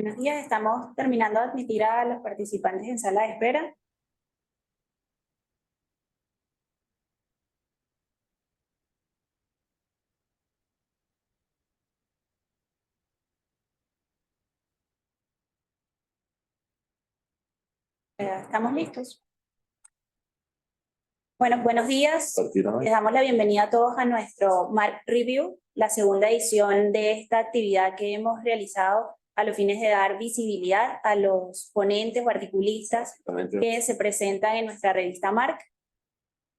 Buenos días, estamos terminando de admitir a los participantes en sala de espera. ¿Estamos listos? Bueno, buenos días. Les damos la bienvenida a todos a nuestro Mark Review, la segunda edición de esta actividad que hemos realizado a los fines de dar visibilidad a los ponentes o articulistas que se presentan en nuestra revista Mark.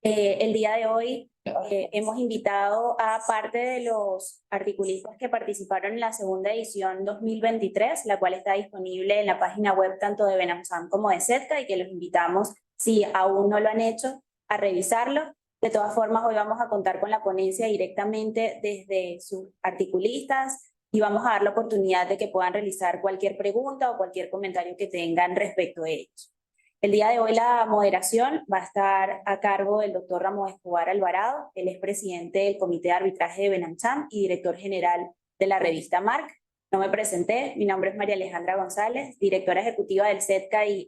El día de hoy hemos invitado a parte de los articulistas que participaron en la segunda edición 2023, la cual está disponible en la página web tanto de Benamsam como de SEDCA, y que los invitamos, si aún no lo han hecho, a revisarlo. De todas formas, hoy vamos a contar con la ponencia directamente desde sus articulistas y vamos a dar la oportunidad de que puedan realizar cualquier pregunta o cualquier comentario que tengan respecto a ellos. El día de hoy la moderación va a estar a cargo del doctor Ramón Escobar Alvarado. Él es presidente del Comité de Arbitraje de Benamsam y director general de la revista Mark. No me presenté, mi nombre es María Alejandra González, directora ejecutiva del SEDCA y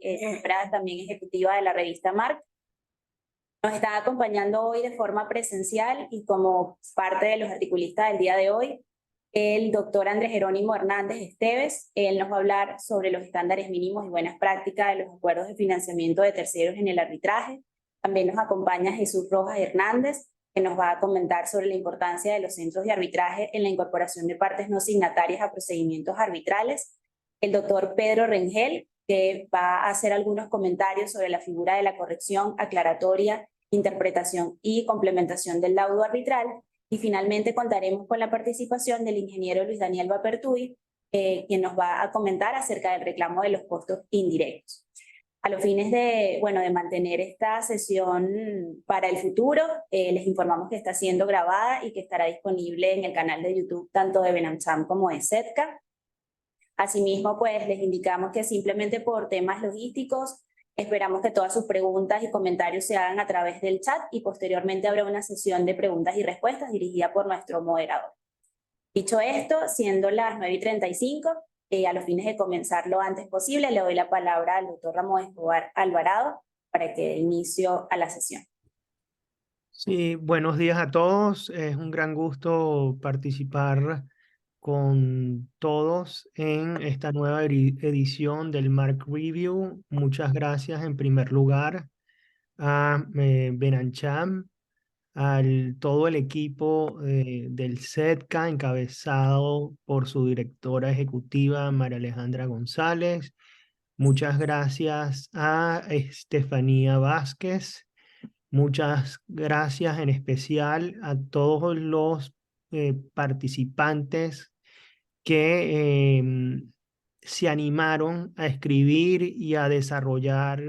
también ejecutiva de la revista Mark. Nos está acompañando hoy de forma presencial y como parte de los articulistas del día de hoy, el doctor Andrés Jerónimo Hernández Esteves. Él nos va a hablar sobre los estándares mínimos y buenas prácticas de los acuerdos de financiamiento de terceros en el arbitraje. También nos acompaña Jesús Rojas Hernández, que nos va a comentar sobre la importancia de los centros de arbitraje en la incorporación de partes no signatarias a procedimientos arbitrales. El doctor Pedro Rengel, que va a hacer algunos comentarios sobre la figura de la corrección, aclaratoria, interpretación y complementación del laudo arbitral. Y finalmente contaremos con la participación del ingeniero Luis Daniel Bapertui, quien nos va a comentar acerca del reclamo de los costos indirectos. A los fines de mantener esta sesión para el futuro, les informamos que está siendo grabada y que estará disponible en el canal de YouTube tanto de Benamsam como de SEDCA. Asimismo, pues les indicamos que simplemente por temas logísticos esperamos que todas sus preguntas y comentarios se hagan a través del chat y posteriormente habrá una sesión de preguntas y respuestas dirigida por nuestro moderador. Dicho esto, siendo las 9:35, a los fines de comenzar lo antes posible, le doy la palabra al doctor Ramón Escobar Alvarado para que dé inicio a la sesión. Sí, buenos días a todos. Es un gran gusto participar con todos en esta nueva edición del Mark Review. Muchas gracias en primer lugar a Benamsam, todo el equipo del SEDCA, encabezado por su directora ejecutiva María Alejandra González. Muchas gracias a Estefanía Vázquez. Muchas gracias en especial a todos los participantes que se animaron a escribir y a desarrollar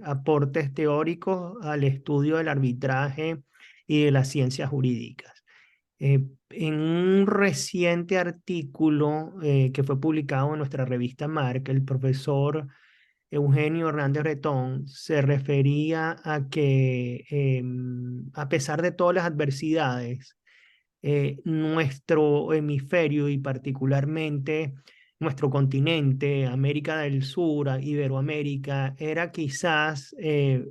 aportes teóricos al estudio del arbitraje y de las ciencias jurídicas. En un reciente artículo que fue publicado en nuestra revista Mark, el profesor Eugenio Hernández Bretón se refería a que a pesar de todas las adversidades, nuestro hemisferio y particularmente nuestro continente, América del Sur, Iberoamérica, era quizás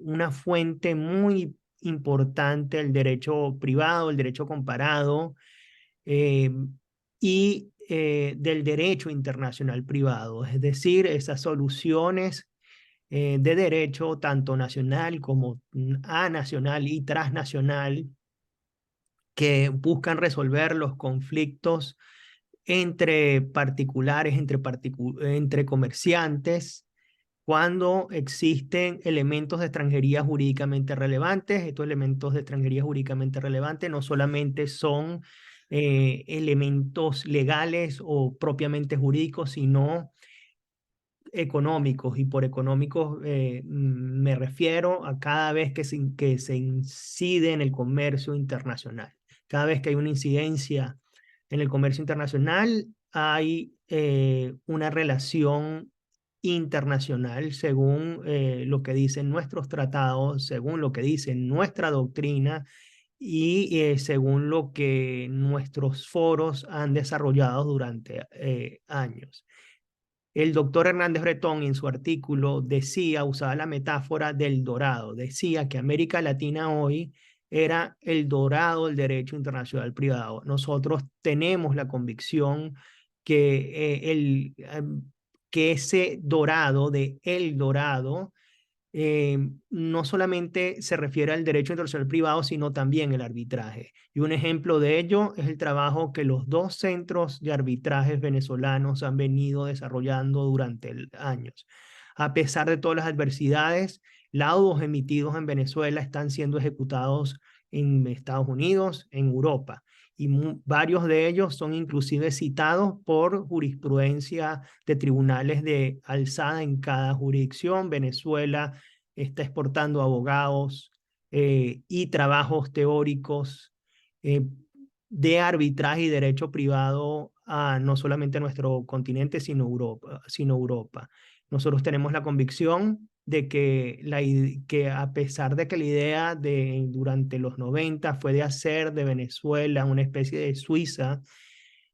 una fuente muy importante del derecho privado, el derecho comparado y del derecho internacional privado, es decir, esas soluciones de derecho tanto nacional como anacional y transnacional que buscan resolver los conflictos entre particulares, entre comerciantes, cuando existen elementos de extranjería jurídicamente relevantes. Estos elementos de extranjería jurídicamente relevantes no solamente son elementos legales o propiamente jurídicos, sino económicos, y por económicos me refiero a cada vez que se incide en el comercio internacional. Cada vez que hay una incidencia en el comercio internacional, hay una relación internacional según lo que dicen nuestros tratados, según lo que dice nuestra doctrina y según lo que nuestros foros han desarrollado durante años. El doctor Hernández Bretón en su artículo decía, usaba la metáfora del dorado, decía que América Latina hoy era el dorado del derecho internacional privado. Nosotros tenemos la convicción que ese dorado de El Dorado no solamente se refiere al derecho internacional privado, sino también el arbitraje. Y un ejemplo de ello es el trabajo que los dos centros de arbitrajes venezolanos han venido desarrollando durante años. A pesar de todas las adversidades, laudos emitidos en Venezuela están siendo ejecutados en Estados Unidos, en Europa. Y varios de ellos son inclusive citados por jurisprudencia de tribunales de alzada en cada jurisdicción. Venezuela está exportando abogados y trabajos teóricos eh, de arbitraje y derecho privado a no solamente a nuestro continente, sino Europa. Nosotros tenemos la convicción de que a pesar de que la idea durante los 90 fue de hacer de Venezuela una especie de Suiza,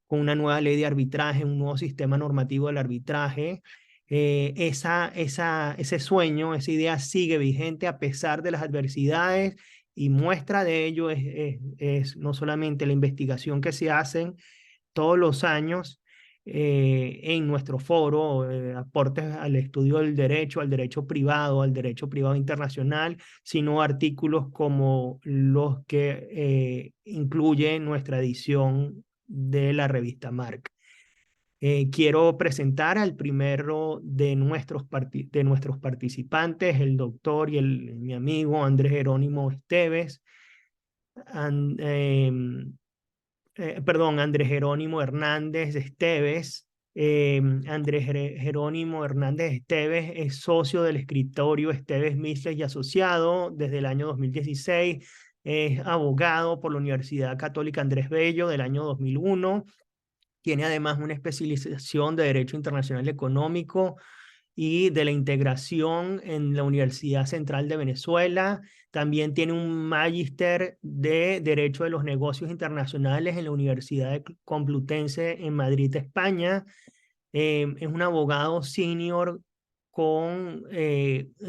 con una nueva ley de arbitraje, un nuevo sistema normativo del arbitraje, ese sueño, esa idea sigue vigente a pesar de las adversidades, y muestra de ello es no solamente la investigación que se hace todos los años en nuestro foro, aportes al estudio del derecho, al derecho privado internacional, sino artículos como los que incluye nuestra edición de la revista Marc. Quiero presentar al primero de nuestros participantes, el doctor y mi amigo Andrés Jerónimo Esteves. Andrés Jerónimo Hernández Esteves. Andrés Jerónimo Hernández Esteves es socio del escritorio Esteves Misles y Asociado desde el año 2016. Es abogado por la Universidad Católica Andrés Bello del año 2001. Tiene además una especialización de Derecho Internacional Económico y de la Integración en la Universidad Central de Venezuela. También tiene un magíster de Derecho de los Negocios Internacionales en la Universidad Complutense en Madrid, España. Es un abogado senior con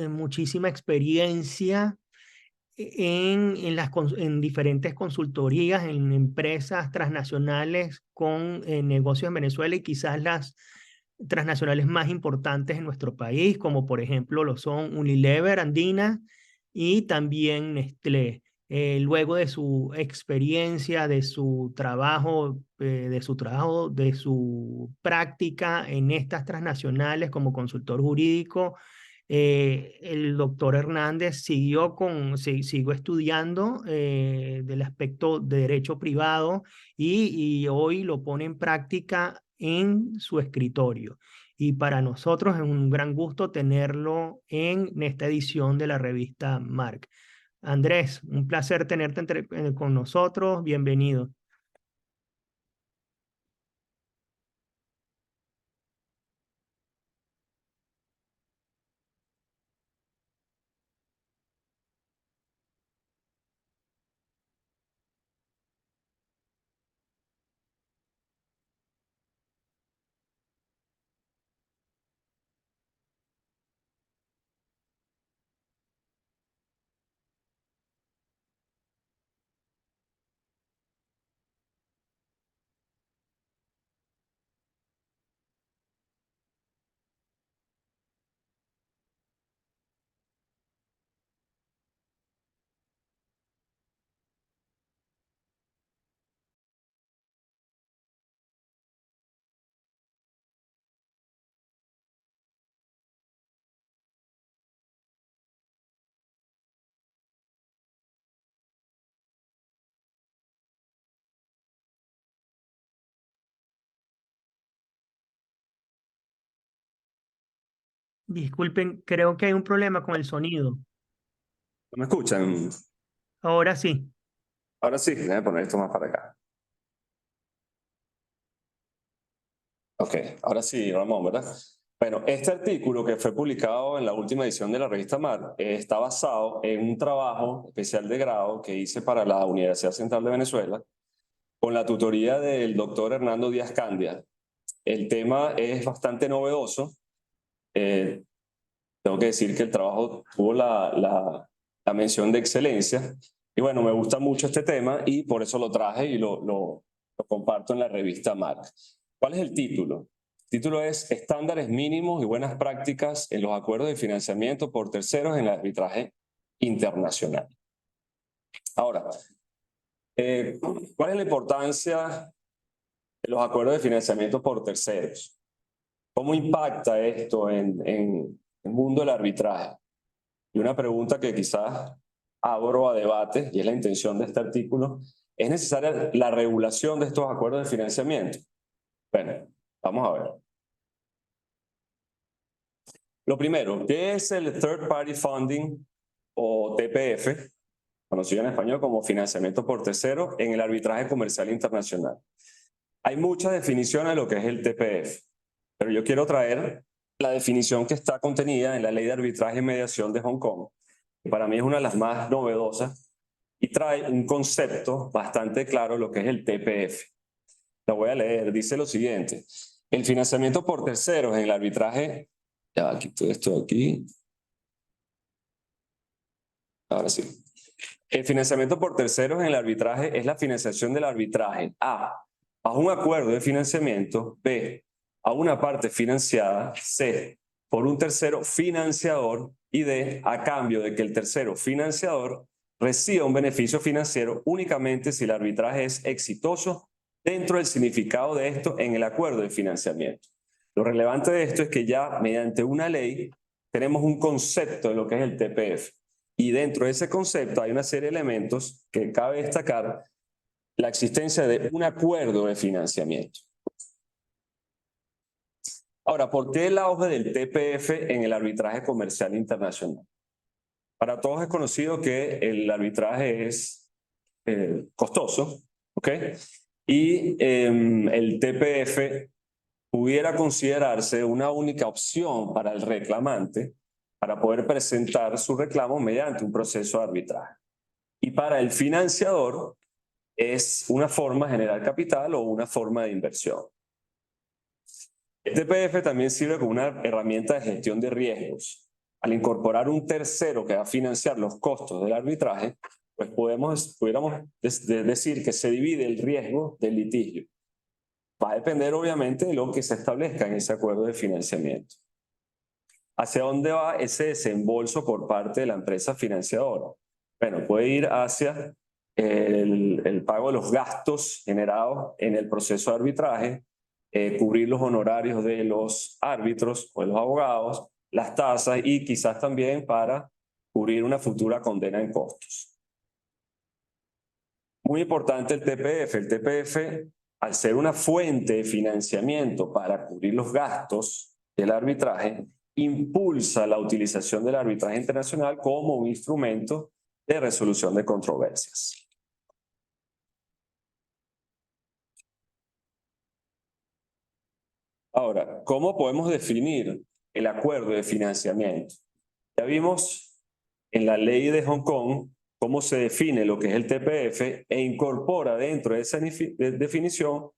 muchísima experiencia en diferentes consultorías, en empresas transnacionales con negocios en Venezuela, y quizás las transnacionales más importantes en nuestro país, como por ejemplo lo son Unilever Andina y también Nestlé. Luego de su experiencia, de su trabajo, de su práctica en estas transnacionales como consultor jurídico, el doctor Hernández siguió estudiando del aspecto de derecho privado, y hoy lo pone en práctica en su escritorio. Y para nosotros es un gran gusto tenerlo en esta edición de la revista Marc. Andrés, un placer tenerte con nosotros. Bienvenido. Disculpen, creo que hay un problema con el sonido. ¿No me escuchan? Ahora sí. Ahora sí, déjame poner esto más para acá. Ok, ahora sí, Ramón, ¿verdad? Bueno, este artículo que fue publicado en la última edición de la revista Mar está basado en un trabajo especial de grado que hice para la Universidad Central de Venezuela con la tutoría del doctor Hernando Díaz Candia. el tema es bastante novedoso. Tengo que decir que el trabajo tuvo la mención de excelencia. Y bueno, me gusta mucho este tema y por eso lo traje y lo comparto en la revista Marc. ¿Cuál es el título? El título es Estándares mínimos y buenas prácticas en los acuerdos de financiamiento por terceros en el arbitraje internacional. Ahora, ¿cuál es la importancia de los acuerdos de financiamiento por terceros? ¿Cómo impacta esto en el mundo del arbitraje? Y una pregunta que quizás abro a debate, y es la intención de este artículo, ¿es necesaria la regulación de estos acuerdos de financiamiento? Bueno, vamos a ver. Lo primero, ¿qué es el Third Party Funding o TPF? Conocido en español como financiamiento por tercero en el arbitraje comercial internacional. Hay muchas definiciones de lo que es el TPF, pero yo quiero traer la definición que está contenida en la Ley de Arbitraje y Mediación de Hong Kong, que para mí es una de las más novedosas y trae un concepto bastante claro de lo que es el TPF. La voy a leer, dice lo siguiente: el financiamiento por terceros en el arbitraje, ya quito esto aquí, ahora sí. El financiamiento por terceros en el arbitraje es la financiación del arbitraje A, bajo un acuerdo de financiamiento, B, a una parte financiada, C, por un tercero financiador y D, a cambio de que el tercero financiador reciba un beneficio financiero únicamente si el arbitraje es exitoso dentro del significado de esto en el acuerdo de financiamiento. Lo relevante de esto es que ya mediante una ley tenemos un concepto de lo que es el TPF. Y dentro de ese concepto hay una serie de elementos que cabe destacar la existencia de un acuerdo de financiamiento. Ahora, ¿por qué el auge del TPF en el arbitraje comercial internacional? Para todos es conocido que el arbitraje es costoso, ¿ok? Y el TPF pudiera considerarse una única opción para el reclamante para poder presentar su reclamo mediante un proceso de arbitraje. Y para el financiador es una forma de generar capital o una forma de inversión. El TPF también sirve como una herramienta de gestión de riesgos. Al incorporar un tercero que va a financiar los costos del arbitraje, pues pudiéramos decir que se divide el riesgo del litigio. Va a depender obviamente de lo que se establezca en ese acuerdo de financiamiento. ¿Hacia dónde va ese desembolso por parte de la empresa financiadora? Bueno, puede ir hacia el pago de los gastos generados en el proceso de arbitraje, cubrir los honorarios de los árbitros o de los abogados, las tasas y quizás también para cubrir una futura condena en costos. Muy importante el TPF. El TPF, al ser una fuente de financiamiento para cubrir los gastos del arbitraje, impulsa la utilización del arbitraje internacional como un instrumento de resolución de controversias. Ahora, ¿cómo podemos definir el acuerdo de financiamiento? Ya vimos en la ley de Hong Kong cómo se define lo que es el TPF e incorpora dentro de esa definición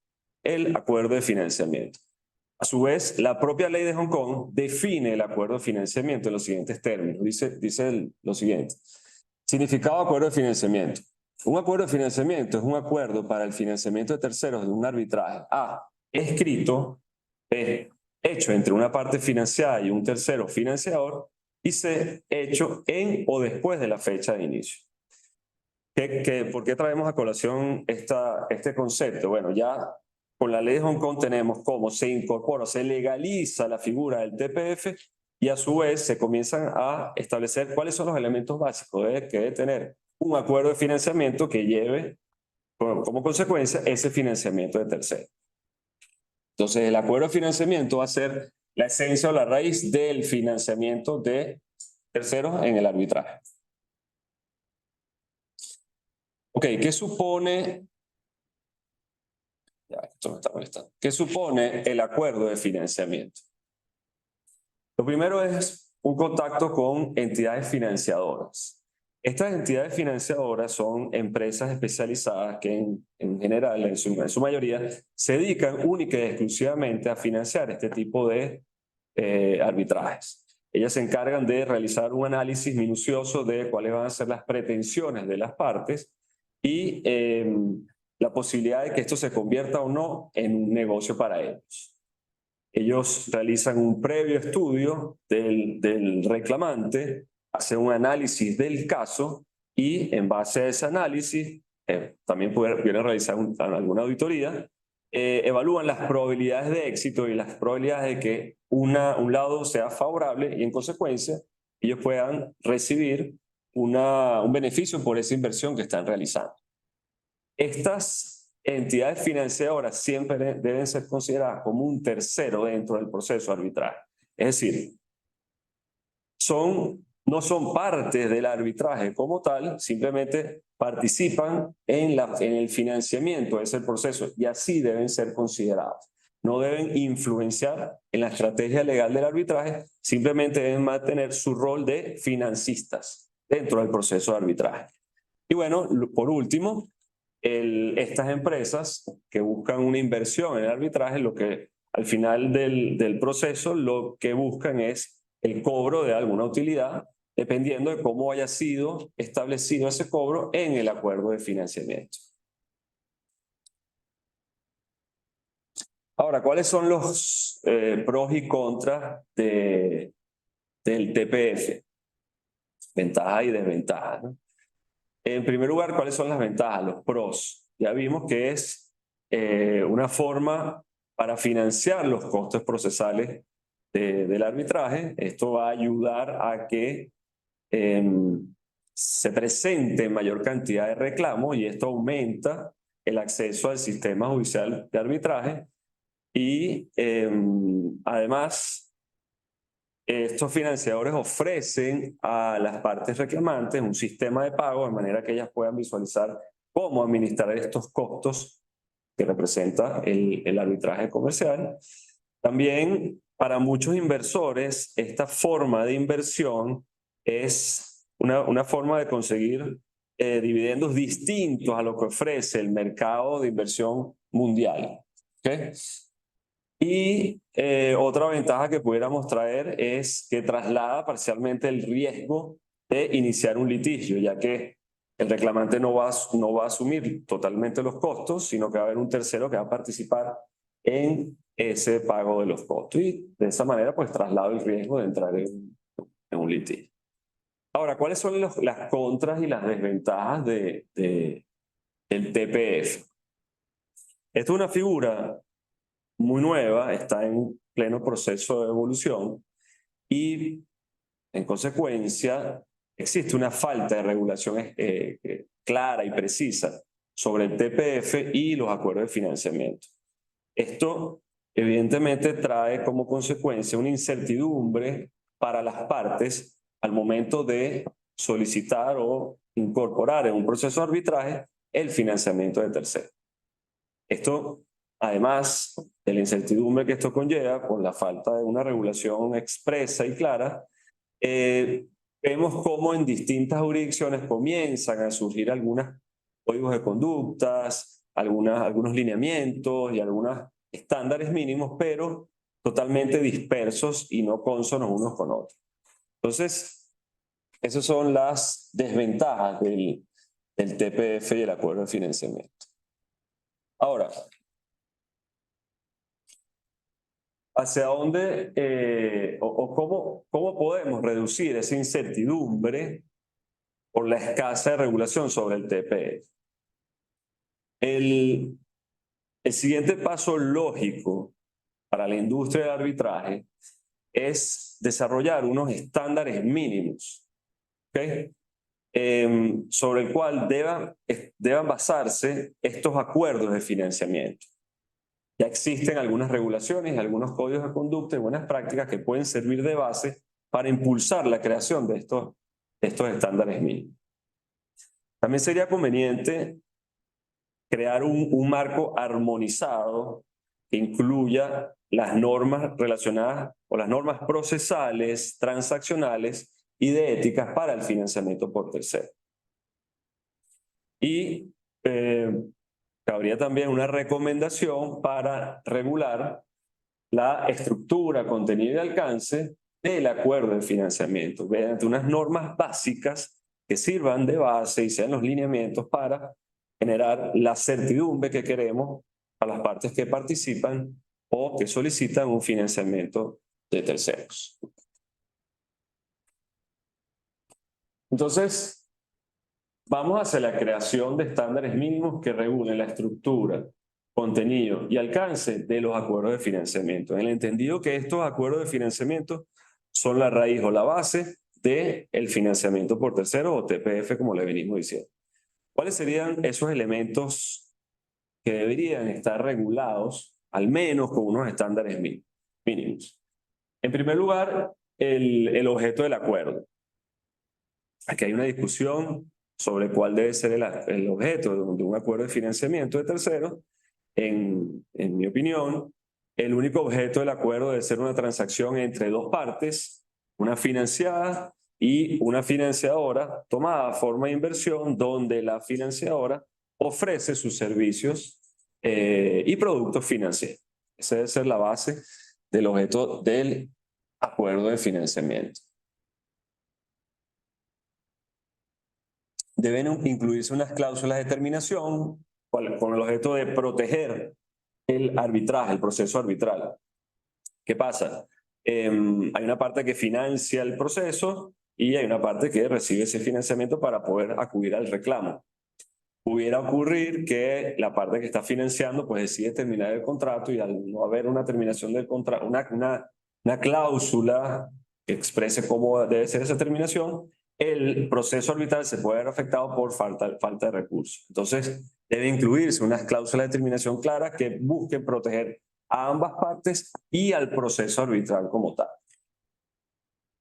el acuerdo de financiamiento. A su vez, la propia ley de Hong Kong define el acuerdo de financiamiento en los siguientes términos. Dice lo siguiente: significado de acuerdo de financiamiento. Un acuerdo de financiamiento es un acuerdo para el financiamiento de terceros de un arbitraje. A, escrito. B, hecho entre una parte financiada y un tercero financiador. Y C, hecho en o después de la fecha de inicio. ¿Por qué traemos a colación este concepto? Bueno, ya con la ley de Hong Kong tenemos cómo se incorpora, se legaliza la figura del TPF y a su vez se comienzan a establecer cuáles son los elementos básicos que debe tener un acuerdo de financiamiento que lleve como consecuencia ese financiamiento de terceros. Entonces, el acuerdo de financiamiento va a ser la esencia o la raíz del financiamiento de terceros en el arbitraje. Ok, ¿qué supone? Ya, esto me está molestando. ¿Qué supone el acuerdo de financiamiento? Lo primero es un contacto con entidades financiadoras. Estas entidades financiadoras son empresas especializadas que en general, en su mayoría, se dedican única y exclusivamente a financiar este tipo de arbitrajes. Ellas se encargan de realizar un análisis minucioso de cuáles van a ser las pretensiones de las partes y la posibilidad de que esto se convierta o no en un negocio para ellos. Ellos realizan un previo estudio del reclamante, hacen un análisis del caso y en base a ese análisis, también pueden realizar alguna auditoría, evalúan las probabilidades de éxito y las probabilidades de que un lado sea favorable y en consecuencia ellos puedan recibir un beneficio por esa inversión que están realizando. Estas entidades financiadoras siempre deben ser consideradas como un tercero dentro del proceso de arbitraje. Es decir, no son parte del arbitraje como tal, simplemente participan en el financiamiento de ese proceso y así deben ser considerados. No deben influenciar en la estrategia legal del arbitraje, simplemente deben mantener su rol de financistas dentro del proceso de arbitraje. Y bueno, por último, estas empresas que buscan una inversión en el arbitraje, lo que al final del proceso, lo que buscan es el cobro de alguna utilidad, dependiendo de cómo haya sido establecido ese cobro en el acuerdo de financiamiento. Ahora, ¿cuáles son los pros y contras del TPF? Ventajas y desventajas, ¿no? En primer lugar, ¿cuáles son las ventajas? Los pros. Ya vimos que es una forma para financiar los costes procesales del arbitraje. Esto va a ayudar a que se presente mayor cantidad de reclamos y esto aumenta el acceso al sistema judicial de arbitraje. Y además, estos financiadores ofrecen a las partes reclamantes un sistema de pago de manera que ellas puedan visualizar cómo administrar estos costos que representa el arbitraje comercial. También para muchos inversores esta forma de inversión es una forma de conseguir dividendos distintos a lo que ofrece el mercado de inversión mundial. ¿Okay? Y otra ventaja que pudiéramos traer es que traslada parcialmente el riesgo de iniciar un litigio, ya que el reclamante no va a asumir totalmente los costos, sino que va a haber un tercero que va a participar en ese pago de los costos. Y de esa manera, pues traslada el riesgo de entrar en un litigio. Ahora, ¿cuáles son las contras y las desventajas del TPF? Esta es una figura muy nueva, está en pleno proceso de evolución y en consecuencia existe una falta de regulación clara y precisa sobre el TPF y los acuerdos de financiamiento. Esto evidentemente trae como consecuencia una incertidumbre para las partes al momento de solicitar o incorporar en un proceso de arbitraje el financiamiento de terceros. Esto, además de la incertidumbre que esto conlleva por la falta de una regulación expresa y clara, vemos cómo en distintas jurisdicciones comienzan a surgir algunos códigos de conductas, algunos lineamientos y algunos estándares mínimos, pero totalmente dispersos y no cónsonos unos con otros. Entonces, esas son las desventajas del TPF y el acuerdo de financiamiento. Ahora, ¿hacia dónde cómo podemos reducir esa incertidumbre por la escasa regulación sobre el TPF? El siguiente paso lógico para la industria del arbitraje es desarrollar unos estándares mínimos, ¿okay? Sobre el cual deban basarse estos acuerdos de financiamiento. Ya existen algunas regulaciones, algunos códigos de conducta y buenas prácticas que pueden servir de base para impulsar la creación de estos estándares mínimos. También sería conveniente crear un marco armonizado que incluya las normas relacionadas o las normas procesales, transaccionales y de éticas para el financiamiento por terceros. Y cabría también una recomendación para regular la estructura, contenido y alcance del acuerdo de financiamiento, mediante unas normas básicas que sirvan de base y sean los lineamientos para generar la certidumbre que queremos a las partes que participan o que solicitan un financiamiento de terceros. Entonces, vamos hacia la creación de estándares mínimos que regulen la estructura, contenido y alcance de los acuerdos de financiamiento, en el entendido que estos acuerdos de financiamiento son la raíz o la base del financiamiento por terceros o TPF, como le venimos diciendo. ¿Cuáles serían esos elementos que deberían estar regulados, al menos con unos estándares mínimos? En primer lugar, el objeto del acuerdo. Aquí hay una discusión sobre cuál debe ser el objeto de un acuerdo de financiamiento de terceros. En mi opinión, el único objeto del acuerdo debe ser una transacción entre dos partes, una financiada y una financiadora, tomada a forma de inversión, donde la financiadora ofrece sus servicios y productos financieros. Esa debe ser la base del objeto del acuerdo de financiamiento. Deben incluirse unas cláusulas de terminación con el objeto de proteger el arbitraje, el proceso arbitral. ¿Qué pasa? Hay una parte que financia el proceso y hay una parte que recibe ese financiamiento para poder acudir al reclamo. Pudiera ocurrir que la parte que está financiando pues decide terminar el contrato y al no haber una terminación del contrato, una cláusula que exprese cómo debe ser esa terminación, el proceso arbitral se puede ver afectado por falta de recursos. Entonces, debe incluirse unas cláusulas de terminación claras que busquen proteger a ambas partes y al proceso arbitral como tal.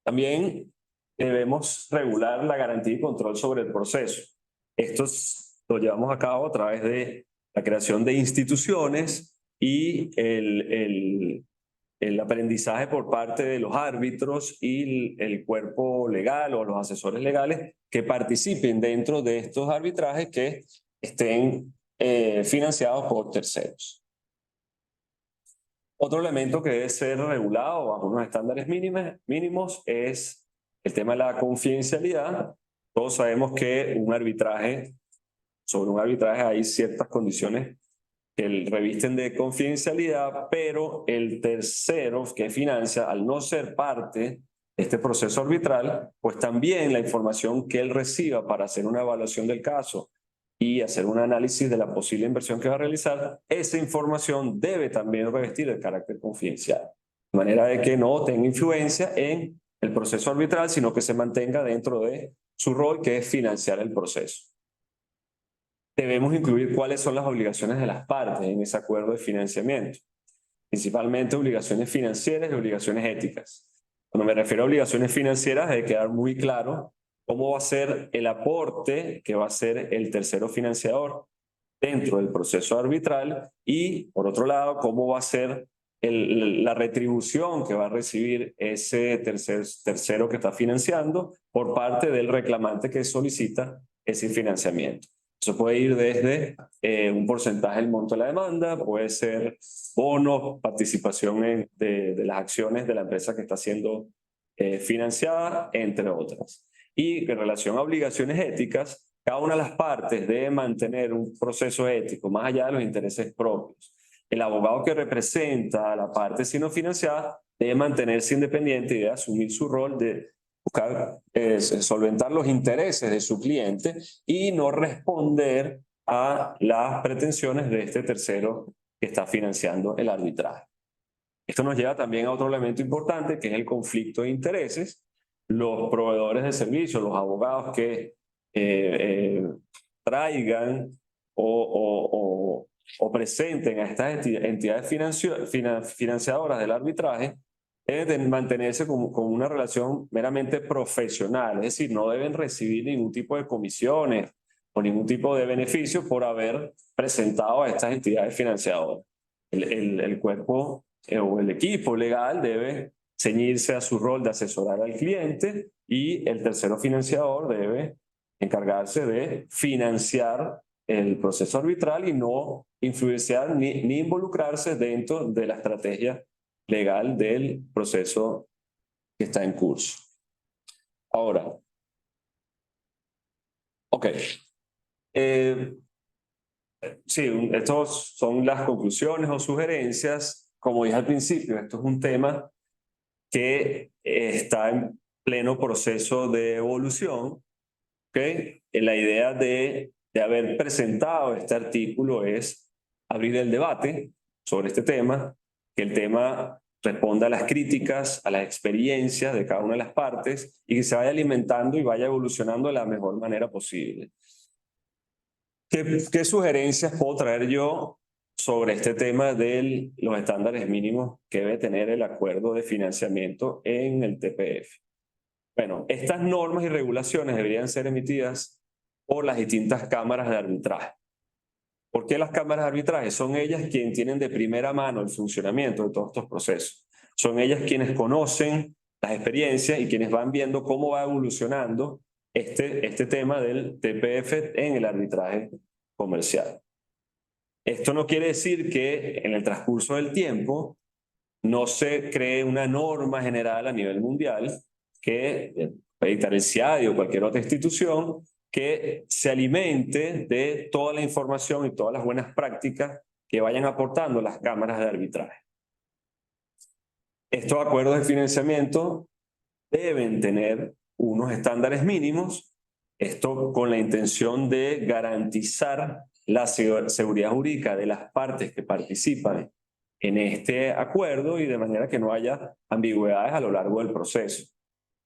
También debemos regular la garantía y control sobre el proceso. Esto lo llevamos a cabo a través de la creación de instituciones y el aprendizaje por parte de los árbitros y el cuerpo legal o los asesores legales que participen dentro de estos arbitrajes que estén financiados por terceros. Otro elemento que debe ser regulado bajo unos estándares mínimos es el tema de la confidencialidad. Todos sabemos que sobre un arbitraje hay ciertas condiciones que revisten de confidencialidad, pero el tercero que financia, al no ser parte de este proceso arbitral, pues también la información que él reciba para hacer una evaluación del caso y hacer un análisis de la posible inversión que va a realizar, esa información debe también revestir el carácter confidencial, de manera de que no tenga influencia en el proceso arbitral, sino que se mantenga dentro de su rol, que es financiar el proceso. Debemos incluir cuáles son las obligaciones de las partes en ese acuerdo de financiamiento, principalmente obligaciones financieras y obligaciones éticas. Cuando me refiero a obligaciones financieras, debe quedar muy claro cómo va a ser el aporte que va a hacer el tercero financiador dentro del proceso arbitral y, por otro lado, cómo va a ser la retribución que va a recibir ese tercero que está financiando por parte del reclamante que solicita ese financiamiento. Eso puede ir desde un porcentaje del monto de la demanda, puede ser bonos, participación de las acciones de la empresa que está siendo financiada, entre otras. Y en relación a obligaciones éticas, cada una de las partes debe mantener un proceso ético más allá de los intereses propios. El abogado que representa a la parte sino financiada debe mantenerse independiente y debe asumir su rol de buscar solventar los intereses de su cliente y no responder a las pretensiones de este tercero que está financiando el arbitraje. Esto nos lleva también a otro elemento importante, que es el conflicto de intereses. Los proveedores de servicios, los abogados que traigan o presenten a estas entidades financiadoras del arbitraje deben mantenerse con una relación meramente profesional, es decir, no deben recibir ningún tipo de comisiones o ningún tipo de beneficio por haber presentado a estas entidades financiadoras. El cuerpo o el equipo legal debe ceñirse a su rol de asesorar al cliente, y el tercero financiador debe encargarse de financiar el proceso arbitral y no influenciar ni involucrarse dentro de la estrategia legal del proceso que está en curso. Ahora, ok. Sí, estas son las conclusiones o sugerencias. Como dije al principio, esto es un tema que está en pleno proceso de evolución. ¿Okay? La idea de haber presentado este artículo es abrir el debate sobre este tema, que el tema responda a las críticas, a las experiencias de cada una de las partes y que se vaya alimentando y vaya evolucionando de la mejor manera posible. ¿Qué sugerencias puedo traer yo sobre este tema de los estándares mínimos que debe tener el acuerdo de financiamiento en el TPF? Bueno, estas normas y regulaciones deberían ser emitidas por las distintas cámaras de arbitraje. ¿Por qué las cámaras de arbitraje? Son ellas quienes tienen de primera mano el funcionamiento de todos estos procesos. Son ellas quienes conocen las experiencias y quienes van viendo cómo va evolucionando este tema del TPF en el arbitraje comercial. Esto no quiere decir que en el transcurso del tiempo no se cree una norma general a nivel mundial que puede dictar el CIADI o cualquier otra institución que se alimente de toda la información y todas las buenas prácticas que vayan aportando las cámaras de arbitraje. Estos acuerdos de financiamiento deben tener unos estándares mínimos, esto con la intención de garantizar la seguridad jurídica de las partes que participan en este acuerdo y de manera que no haya ambigüedades a lo largo del proceso.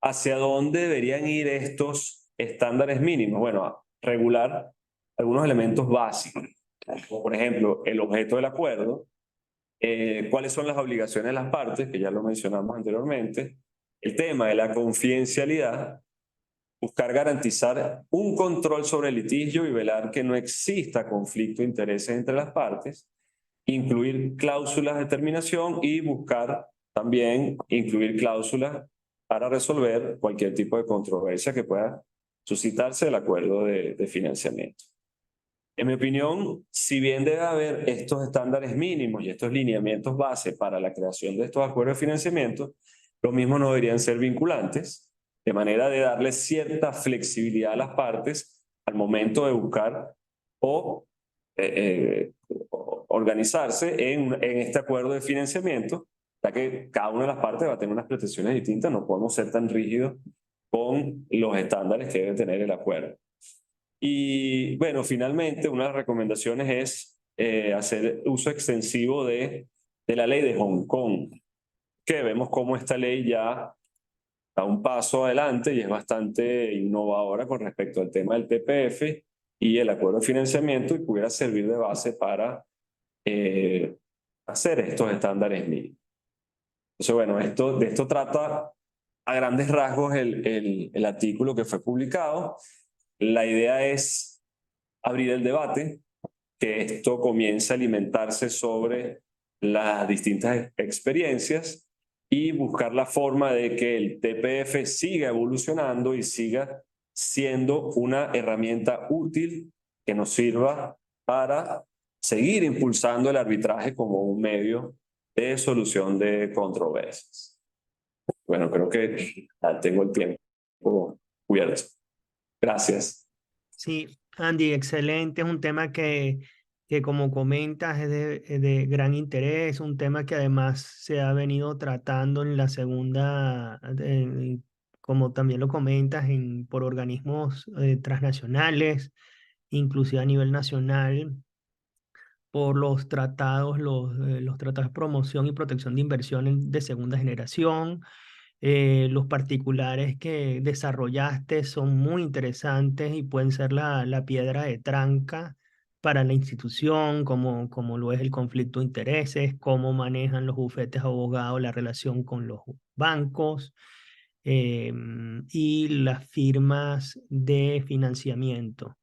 ¿Hacia dónde deberían ir estos estándares mínimos? Bueno, a regular algunos elementos básicos, como por ejemplo el objeto del acuerdo, cuáles son las obligaciones de las partes, que ya lo mencionamos anteriormente, el tema de la confidencialidad, buscar garantizar un control sobre el litigio y velar que no exista conflicto de intereses entre las partes, incluir cláusulas de terminación y buscar también incluir cláusulas para resolver cualquier tipo de controversia que pueda suscitarse del acuerdo de financiamiento. En mi opinión, si bien debe haber estos estándares mínimos y estos lineamientos base para la creación de estos acuerdos de financiamiento, los mismos no deberían ser vinculantes, de manera de darle cierta flexibilidad a las partes al momento de buscar o organizarse en este acuerdo de financiamiento, ya que cada una de las partes va a tener unas pretensiones distintas, no podemos ser tan rígidos con los estándares que debe tener el acuerdo. Y bueno, finalmente, una de las recomendaciones es hacer uso extensivo de la ley de Hong Kong, que vemos cómo esta ley ya da un paso adelante y es bastante innovadora con respecto al tema del TPF y el acuerdo de financiamiento, y pudiera servir de base para hacer estos estándares mínimos. Entonces, bueno, de esto trata a grandes rasgos el artículo que fue publicado. La idea es abrir el debate, que esto comience a alimentarse sobre las distintas experiencias y buscar la forma de que el TPF siga evolucionando y siga siendo una herramienta útil que nos sirva para seguir impulsando el arbitraje como un medio de solución de controversias. Bueno, creo que ya tengo el tiempo cubierto. Gracias. Sí, Andy, excelente. Es un tema que como comentas es de gran interés, un tema que además se ha venido tratando en la segunda, como también lo comentas, por organismos transnacionales, inclusive a nivel nacional, por los tratados, los tratados de promoción y protección de inversiones de segunda generación. Los particulares que desarrollaste son muy interesantes y pueden ser la piedra de tranca para la institución, como lo es el conflicto de intereses, cómo manejan los bufetes de abogados la relación con los bancos, y las firmas de financiamiento.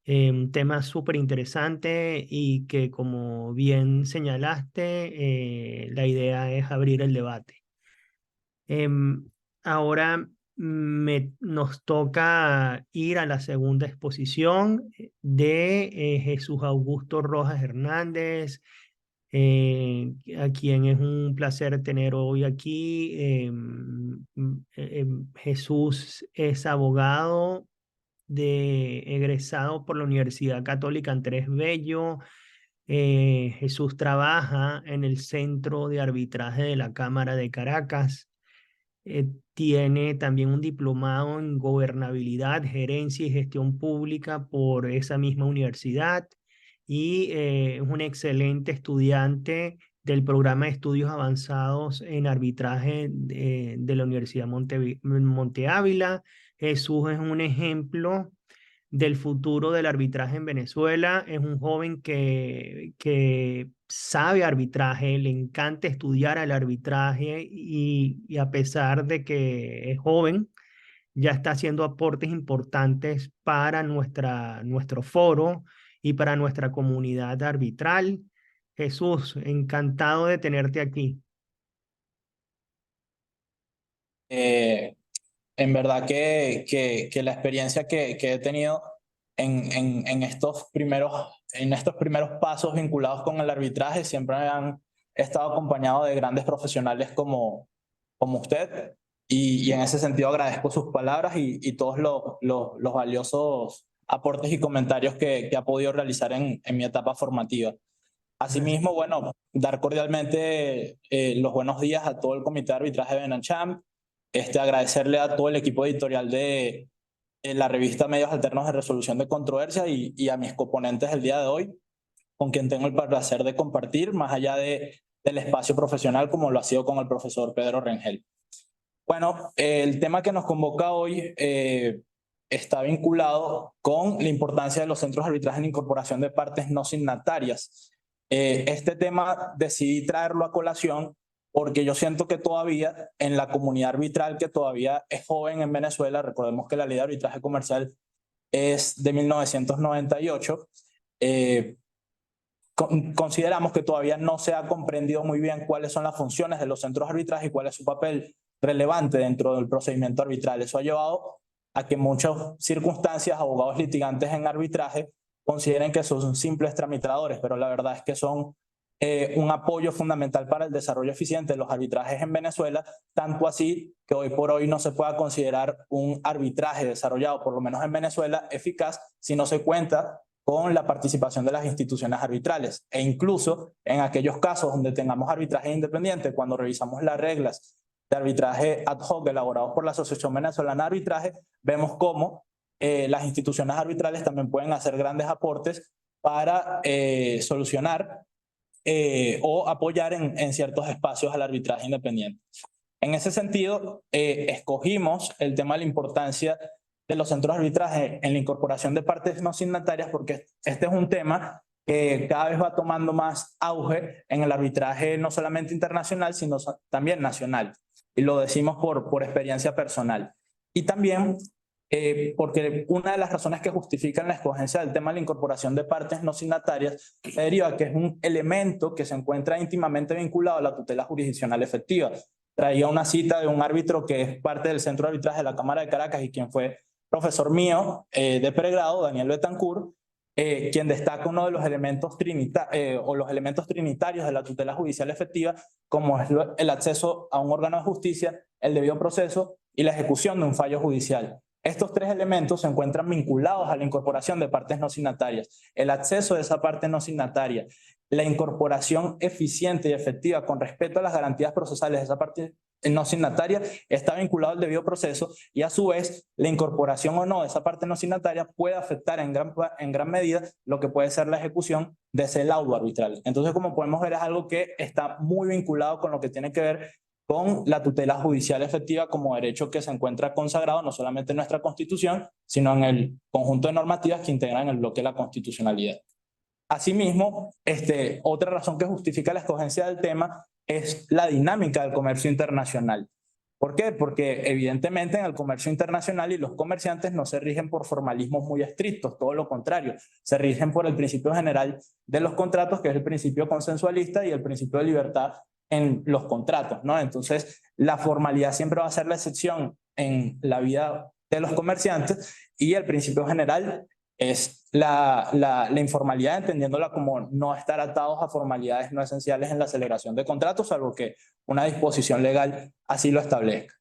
Un tema súper interesante y que, como bien señalaste, la idea es abrir el debate. Ahora nos toca ir a la segunda exposición de Jesús Augusto Rojas Hernández, a quien es un placer tener hoy aquí. Jesús es abogado egresado por la Universidad Católica Andrés Bello. Jesús trabaja en el Centro de Arbitraje de la Cámara de Caracas. Tiene también un diplomado en gobernabilidad, gerencia y gestión pública por esa misma universidad y es un excelente estudiante del programa de estudios avanzados en arbitraje de la Universidad Monte Ávila. Jesús es un ejemplo del futuro del arbitraje en Venezuela. Es un joven que sabe arbitraje, le encanta estudiar el arbitraje y a pesar de que es joven, ya está haciendo aportes importantes para nuestro foro y para nuestra comunidad arbitral. Jesús, encantado de tenerte aquí. En verdad que la experiencia que he tenido en estos primeros pasos vinculados con el arbitraje siempre me han estado acompañados de grandes profesionales como usted y en ese sentido agradezco sus palabras y todos los valiosos aportes y comentarios que ha podido realizar en mi etapa formativa. Asimismo, bueno, dar cordialmente los buenos días a todo el Comité de Arbitraje de Benancham, agradecerle a todo el equipo editorial de la revista Medios Alternos de Resolución de Controversias y a mis coponentes del día de hoy, con quien tengo el placer de compartir, más allá del espacio profesional como lo ha sido con el profesor Pedro Rengel. Bueno, el tema que nos convoca hoy está vinculado con la importancia de los centros de arbitraje en incorporación de partes no signatarias. Este tema decidí traerlo a colación porque yo siento que todavía en la comunidad arbitral, que todavía es joven en Venezuela, recordemos que la ley de arbitraje comercial es de 1998, consideramos que todavía no se ha comprendido muy bien cuáles son las funciones de los centros de arbitraje y cuál es su papel relevante dentro del procedimiento arbitral. Eso ha llevado a que en muchas circunstancias abogados litigantes en arbitraje consideren que son simples tramitadores, pero la verdad es que son un apoyo fundamental para el desarrollo eficiente de los arbitrajes en Venezuela, tanto así que hoy por hoy no se pueda considerar un arbitraje desarrollado, por lo menos en Venezuela, eficaz si no se cuenta con la participación de las instituciones arbitrales. E incluso en aquellos casos donde tengamos arbitraje independiente, cuando revisamos las reglas de arbitraje ad hoc elaborados por la Asociación Venezolana de Arbitraje, vemos cómo las instituciones arbitrales también pueden hacer grandes aportes para solucionar o apoyar en ciertos espacios al arbitraje independiente. En ese sentido, escogimos el tema de la importancia de los centros de arbitraje en la incorporación de partes no signatarias porque este es un tema que cada vez va tomando más auge en el arbitraje no solamente internacional, sino también nacional. Y lo decimos por experiencia personal. Y también porque una de las razones que justifican la escogencia del tema de la incorporación de partes no signatarias se deriva que es un elemento que se encuentra íntimamente vinculado a la tutela jurisdiccional efectiva. Traía una cita de un árbitro que es parte del Centro de Arbitraje de la Cámara de Caracas y quien fue profesor mío de pregrado, Daniel Betancourt, quien destaca uno de los elementos trinitarios de la tutela judicial efectiva, como es el acceso a un órgano de justicia, el debido proceso y la ejecución de un fallo judicial. Estos tres elementos se encuentran vinculados a la incorporación de partes no signatarias. El acceso de esa parte no signataria, la incorporación eficiente y efectiva con respeto a las garantías procesales de esa parte no signataria está vinculado al debido proceso y a su vez la incorporación o no de esa parte no signataria puede afectar en gran medida lo que puede ser la ejecución de ese laudo arbitral. Entonces, como podemos ver, es algo que está muy vinculado con lo que tiene que ver con la tutela judicial efectiva como derecho que se encuentra consagrado no solamente en nuestra Constitución, sino en el conjunto de normativas que integran el bloque de la constitucionalidad. Asimismo, otra razón que justifica la escogencia del tema es la dinámica del comercio internacional. ¿Por qué? Porque evidentemente en el comercio internacional y los comerciantes no se rigen por formalismos muy estrictos, todo lo contrario, se rigen por el principio general de los contratos, que es el principio consensualista y el principio de libertad en los contratos, ¿no? Entonces, la formalidad siempre va a ser la excepción en la vida de los comerciantes y el principio general es la informalidad, entendiéndola como no estar atados a formalidades no esenciales en la celebración de contratos, salvo que una disposición legal así lo establezca.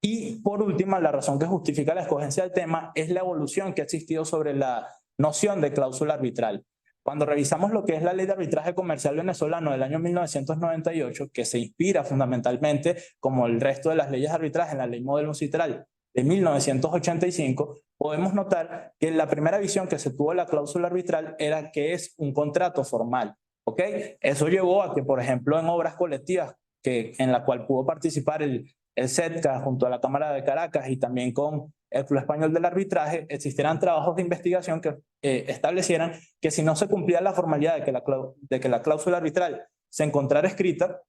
Y por último, la razón que justifica la escogencia del tema es la evolución que ha existido sobre la noción de cláusula arbitral. Cuando revisamos lo que es la Ley de Arbitraje Comercial venezolano del año 1998, que se inspira fundamentalmente, como el resto de las leyes de arbitraje, en la Ley Modelo Citral de 1985, podemos notar que la primera visión que se tuvo de la cláusula arbitral era que es un contrato formal. ¿Ok? Eso llevó a que, por ejemplo, en obras colectivas en la cual pudo participar el CEDCA junto a la Cámara de Caracas y también con el Club Español del Arbitraje, existieran trabajos de investigación que establecieran que si no se cumplía la formalidad de que la cláusula arbitral se encontrara escrita,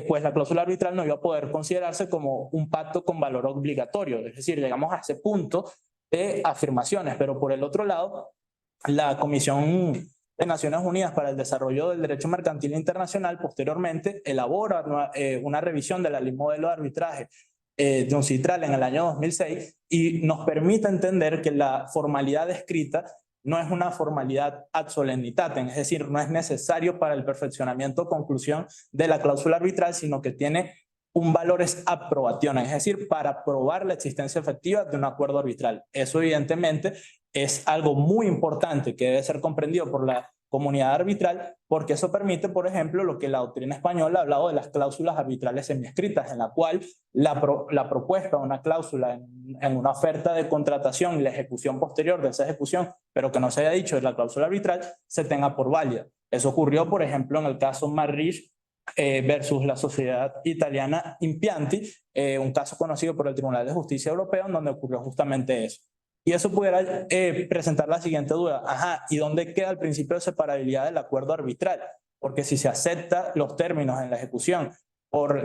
pues la cláusula arbitral no iba a poder considerarse como un pacto con valor obligatorio. Es decir, llegamos a ese punto de afirmaciones, pero por el otro lado, la Comisión de Naciones Unidas para el Desarrollo del Derecho Mercantil Internacional posteriormente elabora una revisión de la Ley Modelo de Arbitraje de UNCITRAL en el año 2006 y nos permite entender que la formalidad escrita no es una formalidad ad solemnitatem, es decir, no es necesario para el perfeccionamiento o conclusión de la cláusula arbitral, sino que tiene un valor es aprobación, es decir, para probar la existencia efectiva de un acuerdo arbitral. Eso evidentemente es algo muy importante que debe ser comprendido por la comunidad arbitral, porque eso permite, por ejemplo, lo que la doctrina española ha hablado de las cláusulas arbitrales semiescritas, en la cual la propuesta de una cláusula en una oferta de contratación y la ejecución posterior de esa ejecución, pero que no se haya dicho de la cláusula arbitral, se tenga por válida. Eso ocurrió, por ejemplo, en el caso Marriage versus la sociedad italiana Impianti, un caso conocido por el Tribunal de Justicia Europeo, en donde ocurrió justamente eso. Y eso pudiera presentar la siguiente duda. Ajá, ¿y dónde queda el principio de separabilidad del acuerdo arbitral? Porque si se aceptan los términos en la ejecución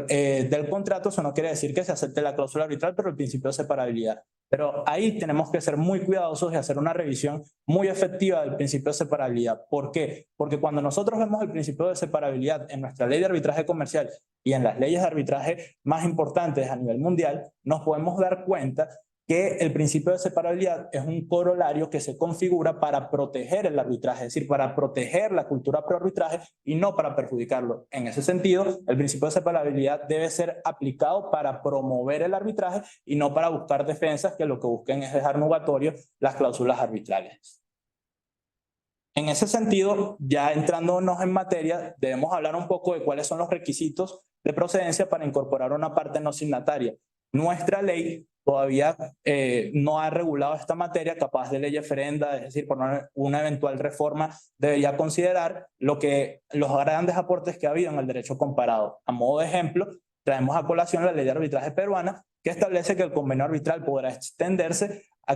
del contrato, eso no quiere decir que se acepte la cláusula arbitral, pero el principio de separabilidad. Pero ahí tenemos que ser muy cuidadosos y hacer una revisión muy efectiva del principio de separabilidad. ¿Por qué? Porque cuando nosotros vemos el principio de separabilidad en nuestra ley de arbitraje comercial y en las leyes de arbitraje más importantes a nivel mundial, nos podemos dar cuenta que el principio de separabilidad es un corolario que se configura para proteger el arbitraje, es decir, para proteger la cultura pro-arbitraje y no para perjudicarlo. En ese sentido, el principio de separabilidad debe ser aplicado para promover el arbitraje y no para buscar defensas que lo que busquen es dejar nugatorio las cláusulas arbitrales. En ese sentido, ya entrándonos en materia, debemos hablar un poco de cuáles son los requisitos de procedencia para incorporar una parte no signataria. Nuestra ley todavía no ha regulado esta materia, capaz de ley referenda, es decir, por una eventual reforma debería considerar los grandes aportes que ha habido en el derecho comparado. A modo de ejemplo, traemos a colación la ley de arbitraje peruana, que establece que el convenio arbitral podrá extenderse a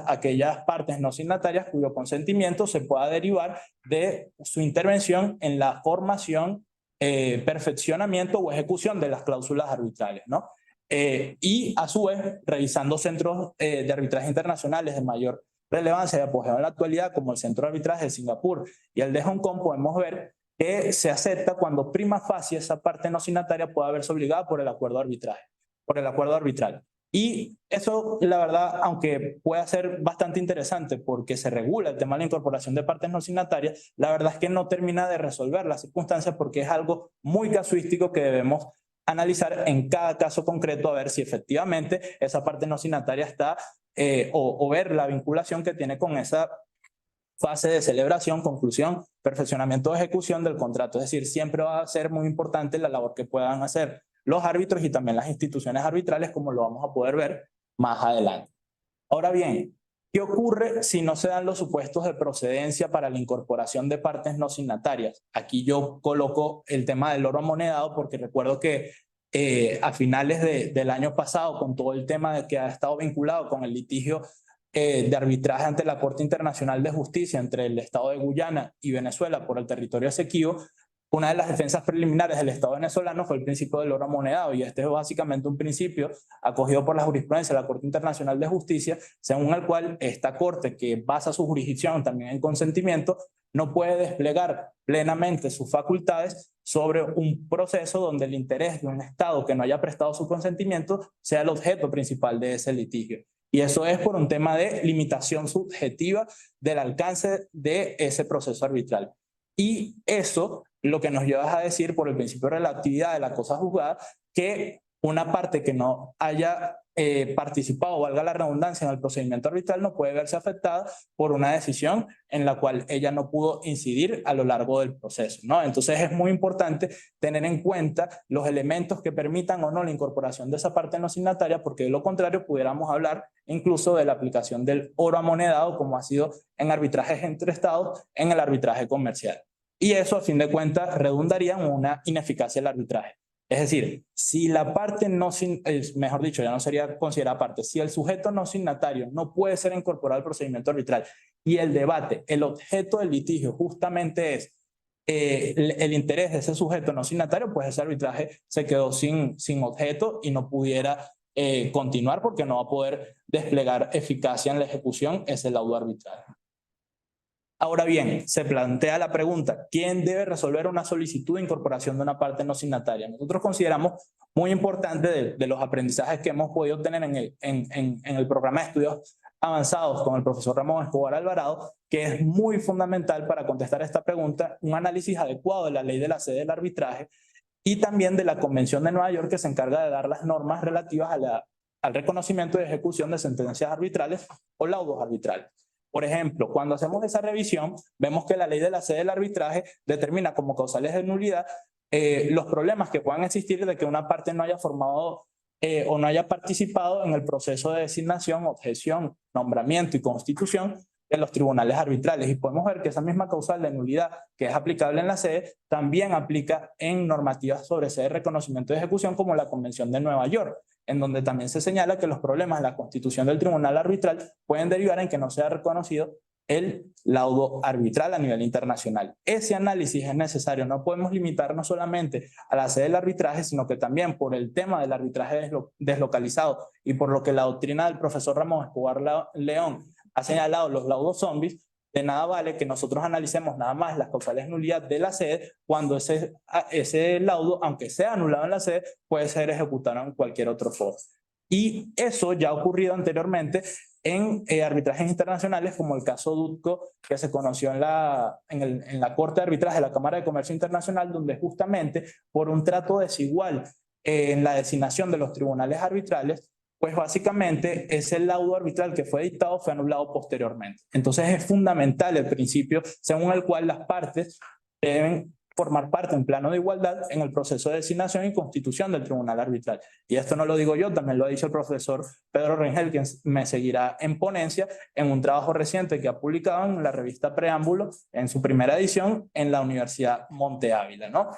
aquellas partes no signatarias cuyo consentimiento se pueda derivar de su intervención en la formación, perfeccionamiento o ejecución de las cláusulas arbitrales, ¿no? Y a su vez, revisando centros de arbitraje internacionales de mayor relevancia y apogeo en la actualidad, como el Centro de Arbitraje de Singapur y el de Hong Kong, podemos ver que se acepta cuando prima facie esa parte no signataria pueda verse obligada por el acuerdo arbitral. Y eso, la verdad, aunque pueda ser bastante interesante porque se regula el tema de la incorporación de partes no signatarias, la verdad es que no termina de resolver las circunstancias porque es algo muy casuístico que debemos analizar en cada caso concreto a ver si efectivamente esa parte no signataria está o ver la vinculación que tiene con esa fase de celebración, conclusión, perfeccionamiento o ejecución del contrato. Es decir, siempre va a ser muy importante la labor que puedan hacer los árbitros y también las instituciones arbitrales, como lo vamos a poder ver más adelante. Ahora bien, ¿qué ocurre si no se dan los supuestos de procedencia para la incorporación de partes no signatarias? Aquí yo coloco el tema del oro amonedado porque recuerdo que a finales del año pasado, con todo el tema de que ha estado vinculado con el litigio de arbitraje ante la Corte Internacional de Justicia entre el Estado de Guyana y Venezuela por el territorio Esequibo, una de las defensas preliminares del Estado venezolano fue el principio del oro amonedado, y este es básicamente un principio acogido por la jurisprudencia de la Corte Internacional de Justicia, según el cual esta Corte, que basa su jurisdicción también en consentimiento, no puede desplegar plenamente sus facultades sobre un proceso donde el interés de un Estado que no haya prestado su consentimiento sea el objeto principal de ese litigio. Y eso es por un tema de limitación subjetiva del alcance de ese proceso arbitral. Y eso lo que nos lleva a decir, por el principio de relatividad de la cosa juzgada, que una parte que no haya participado, valga la redundancia, en el procedimiento arbitral no puede verse afectada por una decisión en la cual ella no pudo incidir a lo largo del proceso, ¿no? Entonces es muy importante tener en cuenta los elementos que permitan o no la incorporación de esa parte no signataria, porque de lo contrario pudiéramos hablar incluso de la aplicación del oro amonedado, como ha sido en arbitrajes entre estados, en el arbitraje comercial. Y eso, a fin de cuentas, redundaría en una ineficacia del arbitraje. Es decir, si la parte no, mejor dicho, ya no sería considerada parte, si el sujeto no signatario no puede ser incorporado al procedimiento arbitral y el debate, el objeto del litigio justamente es el interés de ese sujeto no signatario, pues ese arbitraje se quedó sin objeto y no pudiera continuar, porque no va a poder desplegar eficacia en la ejecución ese laudo arbitral. Ahora bien, se plantea la pregunta, ¿quién debe resolver una solicitud de incorporación de una parte no signataria? Nosotros consideramos muy importante de los aprendizajes que hemos podido obtener en el programa de estudios avanzados con el profesor Ramón Escobar Alvarado, que es muy fundamental para contestar esta pregunta, un análisis adecuado de la ley de la sede del arbitraje y también de la Convención de Nueva York, que se encarga de dar las normas relativas al reconocimiento y ejecución de sentencias arbitrales o laudos arbitrales. Por ejemplo, cuando hacemos esa revisión, vemos que la ley de la sede del arbitraje determina como causales de nulidad los problemas que puedan existir de que una parte no haya formado o no haya participado en el proceso de designación, objeción, nombramiento y constitución de los tribunales arbitrales. Y podemos ver que esa misma causal de nulidad que es aplicable en la sede también aplica en normativas sobre sede, reconocimiento y ejecución, como la Convención de Nueva York, en donde también se señala que los problemas de la constitución del tribunal arbitral pueden derivar en que no sea reconocido el laudo arbitral a nivel internacional. Ese análisis es necesario, no podemos limitarnos solamente a la sede del arbitraje, sino que también por el tema del arbitraje deslocalizado y por lo que la doctrina del profesor Ramón Escobar León ha señalado los laudos zombies, de nada vale que nosotros analicemos nada más las causales de nulidad de la sede cuando ese laudo, aunque sea anulado en la sede, puede ser ejecutado en cualquier otro foro. Y eso ya ha ocurrido anteriormente en arbitrajes internacionales, como el caso Dutco, que se conoció en la Corte de Arbitraje de la Cámara de Comercio Internacional, donde justamente por un trato desigual en la designación de los tribunales arbitrales, pues básicamente ese laudo arbitral que fue dictado fue anulado posteriormente. Entonces es fundamental el principio según el cual las partes deben formar parte en plano de igualdad en el proceso de designación y constitución del tribunal arbitral. Y esto no lo digo yo, también lo ha dicho el profesor Pedro Rengel, quien me seguirá en ponencia en un trabajo reciente que ha publicado en la revista Preámbulo, en su primera edición, en la Universidad Monte Ávila, ¿no?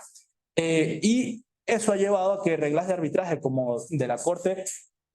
Y eso ha llevado a que reglas de arbitraje como de la Corte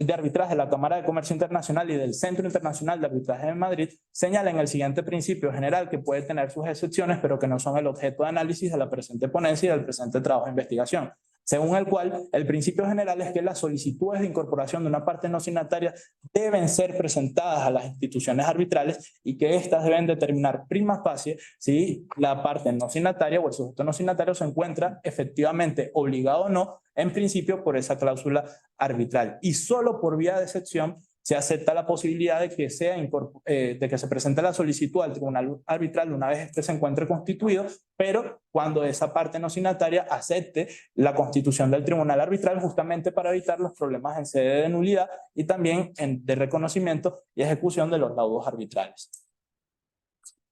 de Arbitraje de la Cámara de Comercio Internacional y del Centro Internacional de Arbitraje de Madrid señalan el siguiente principio general, que puede tener sus excepciones, pero que no son el objeto de análisis de la presente ponencia y del presente trabajo de investigación, según el cual el principio general es que las solicitudes de incorporación de una parte no signataria deben ser presentadas a las instituciones arbitrales y que éstas deben determinar prima facie si la parte no signataria o el sujeto no signatario se encuentra efectivamente obligado o no, en principio, por esa cláusula arbitral. Y solo por vía de excepción se acepta la posibilidad de que se presente la solicitud al tribunal arbitral una vez este se encuentre constituido, pero cuando esa parte no signataria acepte la constitución del tribunal arbitral, justamente para evitar los problemas en sede de nulidad y también de reconocimiento y ejecución de los laudos arbitrales.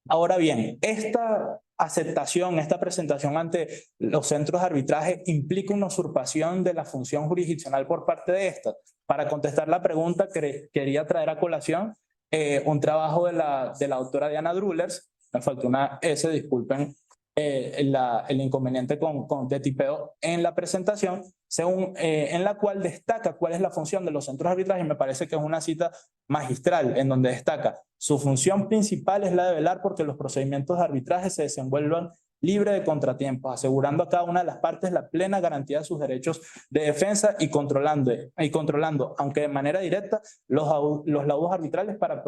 Ahora bien, esta aceptación, esta presentación ante los centros de arbitraje implica una usurpación de la función jurisdiccional por parte de estas. Para contestar la pregunta, quería traer a colación un trabajo de la doctora Diana Drullers, me faltó una S, disculpen el inconveniente de tipeo en la presentación, en la cual destaca cuál es la función de los centros de arbitraje. Me parece que es una cita magistral en donde destaca: su función principal es la de velar porque los procedimientos de arbitraje se desenvuelvan libre de contratiempos, asegurando a cada una de las partes la plena garantía de sus derechos de defensa y controlando, aunque de manera directa, los laudos arbitrales para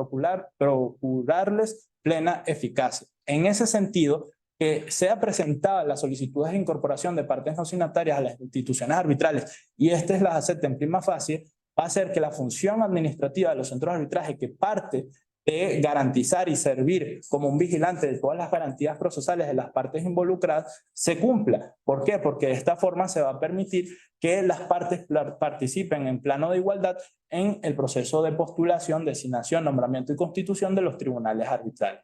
procurarles plena eficacia. En ese sentido, que sea presentada la solicitud de incorporación de partes no signatarias a las instituciones arbitrales y éstas las acepten prima facie, va a hacer que la función administrativa de los centros de arbitraje, que parte de garantizar y servir como un vigilante de todas las garantías procesales de las partes involucradas, se cumpla. ¿Por qué? Porque de esta forma se va a permitir que las partes participen en plano de igualdad en el proceso de postulación, designación, nombramiento y constitución de los tribunales arbitrales.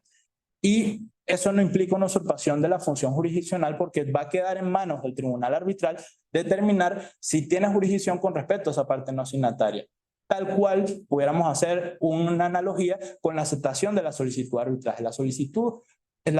Y eso no implica una usurpación de la función jurisdiccional, porque va a quedar en manos del tribunal arbitral determinar si tiene jurisdicción con respecto a esa parte no signataria. Tal cual pudiéramos hacer una analogía con la aceptación de la solicitud de arbitraje. La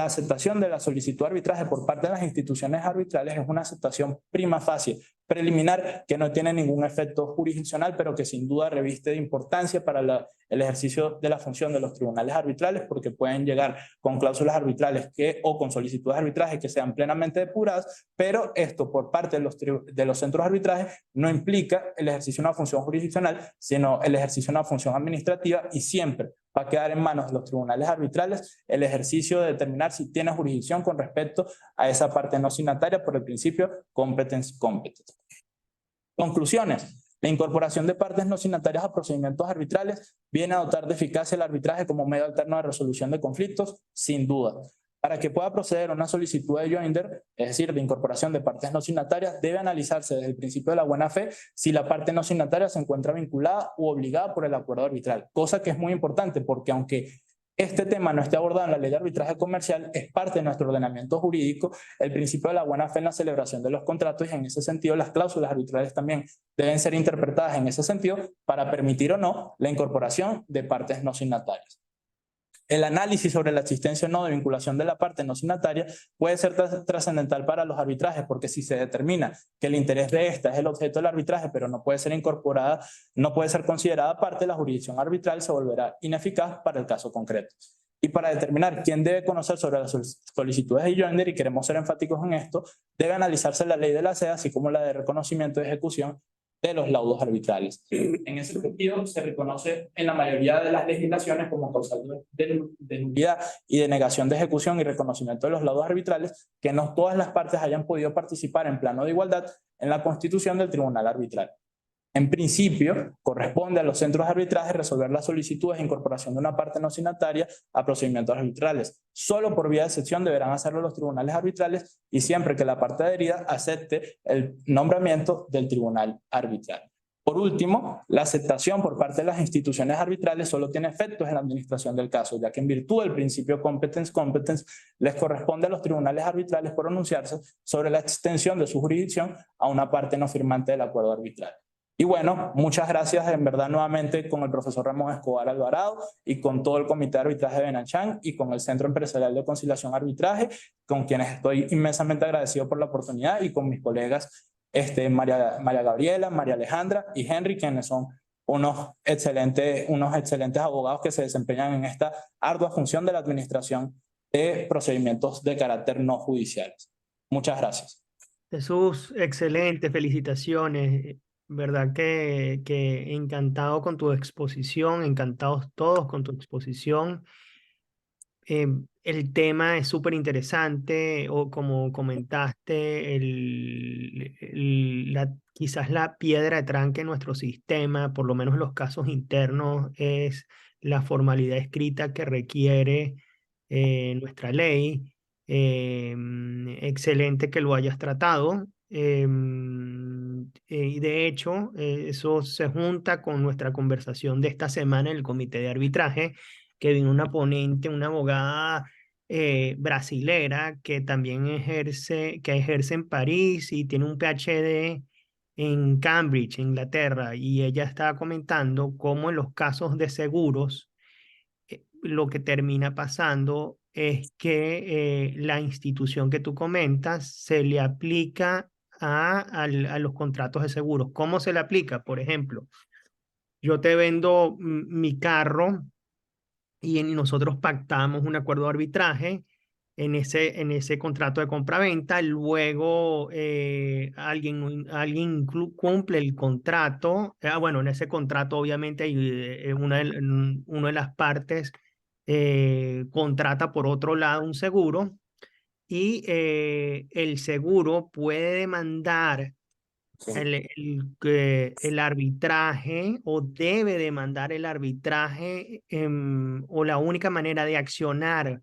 aceptación de la solicitud de arbitraje por parte de las instituciones arbitrales es una aceptación prima facie, preliminar, que no tiene ningún efecto jurisdiccional, pero que sin duda reviste de importancia para el ejercicio de la función de los tribunales arbitrales, porque pueden llegar con cláusulas arbitrales o con solicitudes de arbitraje que sean plenamente depuradas, pero esto por parte de los centros de arbitraje no implica el ejercicio de una función jurisdiccional, sino el ejercicio de una función administrativa, y siempre va a quedar en manos de los tribunales arbitrales el ejercicio de determinar si tiene jurisdicción con respecto a esa parte no signataria por el principio competence. Conclusiones. La incorporación de partes no signatarias a procedimientos arbitrales viene a dotar de eficacia el arbitraje como medio alterno de resolución de conflictos, sin duda. Para que pueda proceder a una solicitud de joinder, es decir, de incorporación de partes no signatarias, debe analizarse desde el principio de la buena fe si la parte no signataria se encuentra vinculada u obligada por el acuerdo arbitral, cosa que es muy importante, porque aunque este tema no esté abordado en la ley de arbitraje comercial, es parte de nuestro ordenamiento jurídico el principio de la buena fe en la celebración de los contratos, y en ese sentido las cláusulas arbitrales también deben ser interpretadas en ese sentido para permitir o no la incorporación de partes no signatarias. El análisis sobre la existencia o no de vinculación de la parte no signataria puede ser trascendental para los arbitrajes, porque si se determina que el interés de esta es el objeto del arbitraje, pero no puede ser incorporada, no puede ser considerada parte, la jurisdicción arbitral se volverá ineficaz para el caso concreto. Y para determinar quién debe conocer sobre las solicitudes de joinder, y queremos ser enfáticos en esto, debe analizarse la ley de la SEA, así como la de reconocimiento y ejecución de los laudos arbitrales. En ese sentido, se reconoce en la mayoría de las legislaciones como causal de nulidad y de negación de ejecución y reconocimiento de los laudos arbitrales que no todas las partes hayan podido participar en plano de igualdad en la constitución del tribunal arbitral. En principio, corresponde a los centros de arbitraje resolver las solicitudes de incorporación de una parte no signataria a procedimientos arbitrales. Solo por vía de excepción deberán hacerlo los tribunales arbitrales, y siempre que la parte adherida acepte el nombramiento del tribunal arbitral. Por último, la aceptación por parte de las instituciones arbitrales solo tiene efectos en la administración del caso, ya que en virtud del principio competence les corresponde a los tribunales arbitrales pronunciarse sobre la extensión de su jurisdicción a una parte no firmante del acuerdo arbitral. Y bueno, muchas gracias en verdad nuevamente con el profesor Ramón Escobar Alvarado y con todo el Comité de Arbitraje de Benanchán y con el Centro Empresarial de Conciliación Arbitraje, con quienes estoy inmensamente agradecido por la oportunidad, y con mis colegas María Gabriela, María Alejandra y Henry, quienes son unos excelentes abogados que se desempeñan en esta ardua función de la administración de procedimientos de carácter no judiciales. Muchas gracias. Jesús, excelente, felicitaciones. Verdad que encantado con tu exposición, encantados todos con tu exposición. El tema es súper interesante, o como comentaste, quizás la piedra de tranque en nuestro sistema, por lo menos en los casos internos, es la formalidad escrita que requiere nuestra ley. Excelente que lo hayas tratado. Y de hecho, eso se junta con nuestra conversación de esta semana en el comité de arbitraje, que vino una ponente, una abogada brasilera que también ejerce en París y tiene un PhD en Cambridge, Inglaterra, y ella estaba comentando cómo en los casos de seguros lo que termina pasando es que la institución que tú comentas se le aplica a los contratos de seguros. ¿Cómo se le aplica? Por ejemplo, yo te vendo mi carro y nosotros pactamos un acuerdo de arbitraje en ese contrato de compra-venta. Luego alguien cumple el contrato. Bueno, en ese contrato obviamente hay, una de las partes contrata por otro lado un seguro y el seguro puede demandar el arbitraje o debe demandar el arbitraje, o la única manera de accionar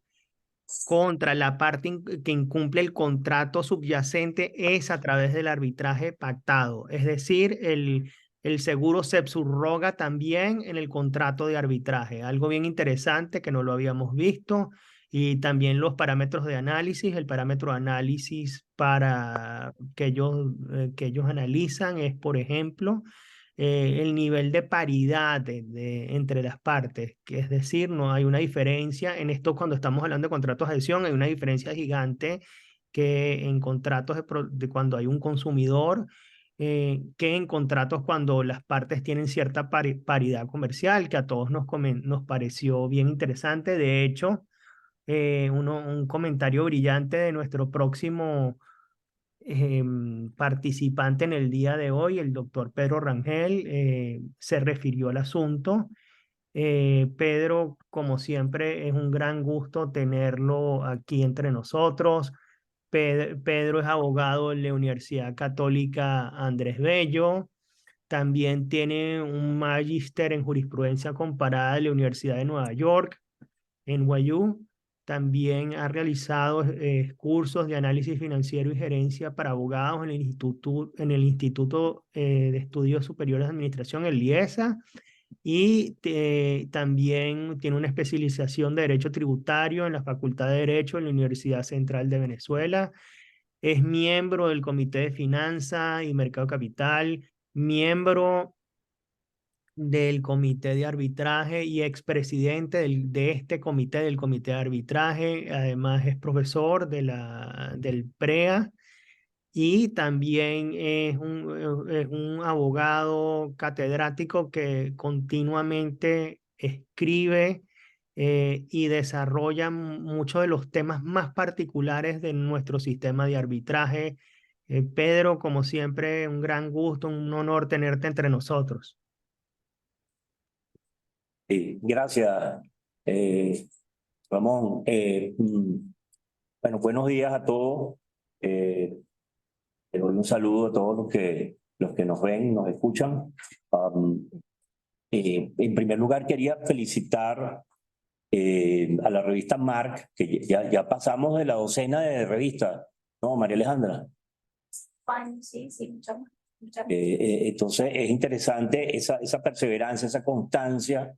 contra la parte que incumple el contrato subyacente es a través del arbitraje pactado. Es decir, el seguro se subroga también en el contrato de arbitraje. Algo bien interesante que no lo habíamos visto. Y también los parámetros de análisis. El parámetro de análisis que ellos analizan es, por ejemplo, el nivel de paridad entre las partes, que es decir, no hay una diferencia en esto cuando estamos hablando de contratos de adhesión, hay una diferencia gigante que en contratos de cuando hay un consumidor, que en contratos cuando las partes tienen cierta paridad comercial, que a todos nos pareció bien interesante. De hecho, un comentario brillante de nuestro próximo participante en el día de hoy, el doctor Pedro Rangel, se refirió al asunto. Pedro, como siempre, es un gran gusto tenerlo aquí entre nosotros. Pedro es abogado en la Universidad Católica Andrés Bello. También tiene un magíster en jurisprudencia comparada de la Universidad de Nueva York, en NYU. También ha realizado cursos de análisis financiero y gerencia para abogados en el Instituto de Estudios Superiores de Administración, el IESA, y también tiene una especialización de Derecho Tributario en la Facultad de Derecho en la Universidad Central de Venezuela. Es miembro del Comité de Finanza y Mercado Capital, miembro del comité de arbitraje y expresidente de este comité, del comité de arbitraje. Además es profesor del PREA y también es un abogado catedrático que continuamente escribe y desarrolla muchos de los temas más particulares de nuestro sistema de arbitraje. Pedro, como siempre, un gran gusto, un honor tenerte entre nosotros. Sí, gracias, Ramón. Bueno, buenos días a todos. Le doy un saludo a todos los que nos ven, nos escuchan. En primer lugar, quería felicitar a la revista Marc, que ya pasamos de la docena de revistas, ¿no, María Alejandra? Sí, sí, muchas más. Entonces, es interesante esa perseverancia, esa constancia,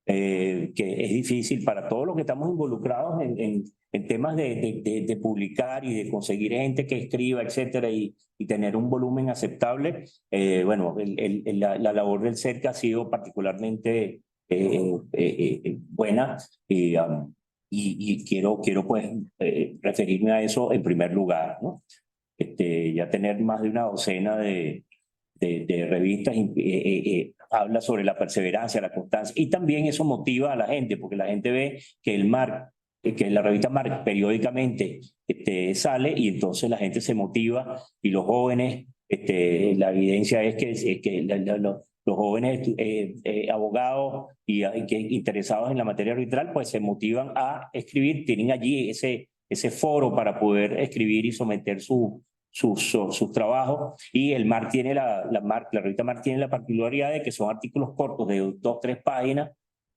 que es difícil para todos los que estamos involucrados en temas de publicar y de conseguir gente que escriba, etcétera, y tener un volumen aceptable. Bueno, la labor del CERCA ha sido particularmente buena, y quiero pues referirme a eso en primer lugar, ¿no? Ya tener más de una docena de revistas habla sobre la perseverancia, la constancia, y también eso motiva a la gente, porque la gente ve que que la revista Marc periódicamente sale, y entonces la gente se motiva, y los jóvenes, la evidencia es que los jóvenes abogados que interesados en la materia arbitral pues se motivan a escribir, tienen allí ese foro para poder escribir y someter sus trabajos. Y el Marc tiene la revista Marc tiene la particularidad de que son artículos cortos de 2 o 3 páginas,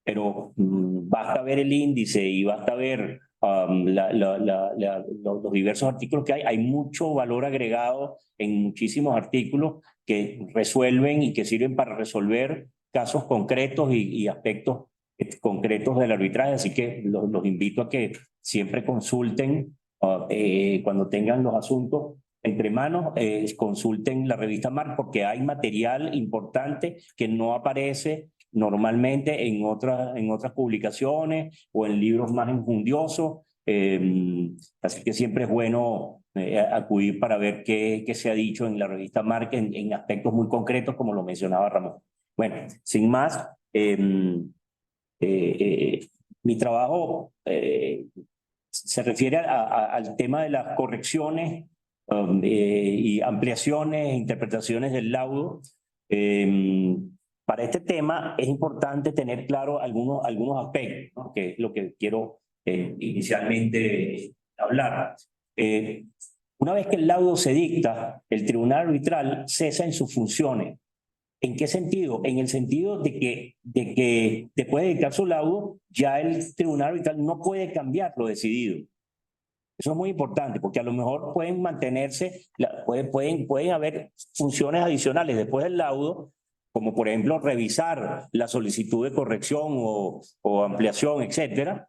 pero basta ver el índice y basta ver los diversos artículos que hay mucho valor agregado en muchísimos artículos que resuelven y que sirven para resolver casos concretos y aspectos concretos del arbitraje. Así que los invito a que siempre consulten cuando tengan los asuntos entre manos, consulten la revista Marc, porque hay material importante que no aparece normalmente en otras publicaciones o en libros más enjundiosos. Así que siempre es bueno acudir para ver qué se ha dicho en la revista Marc en aspectos muy concretos, como lo mencionaba Ramón. Bueno, sin más, mi trabajo se refiere al tema de las correcciones y ampliaciones, interpretaciones del laudo. Para este tema es importante tener claro algunos aspectos, ¿no? Que es lo que quiero inicialmente hablar. Una vez que el laudo se dicta, el tribunal arbitral cesa en sus funciones. ¿En qué sentido? En el sentido de que después de dictar su laudo, ya el tribunal arbitral no puede cambiar lo decidido. Eso es muy importante, porque a lo mejor pueden mantenerse, pueden haber funciones adicionales después del laudo, como por ejemplo revisar la solicitud de corrección o ampliación, etcétera,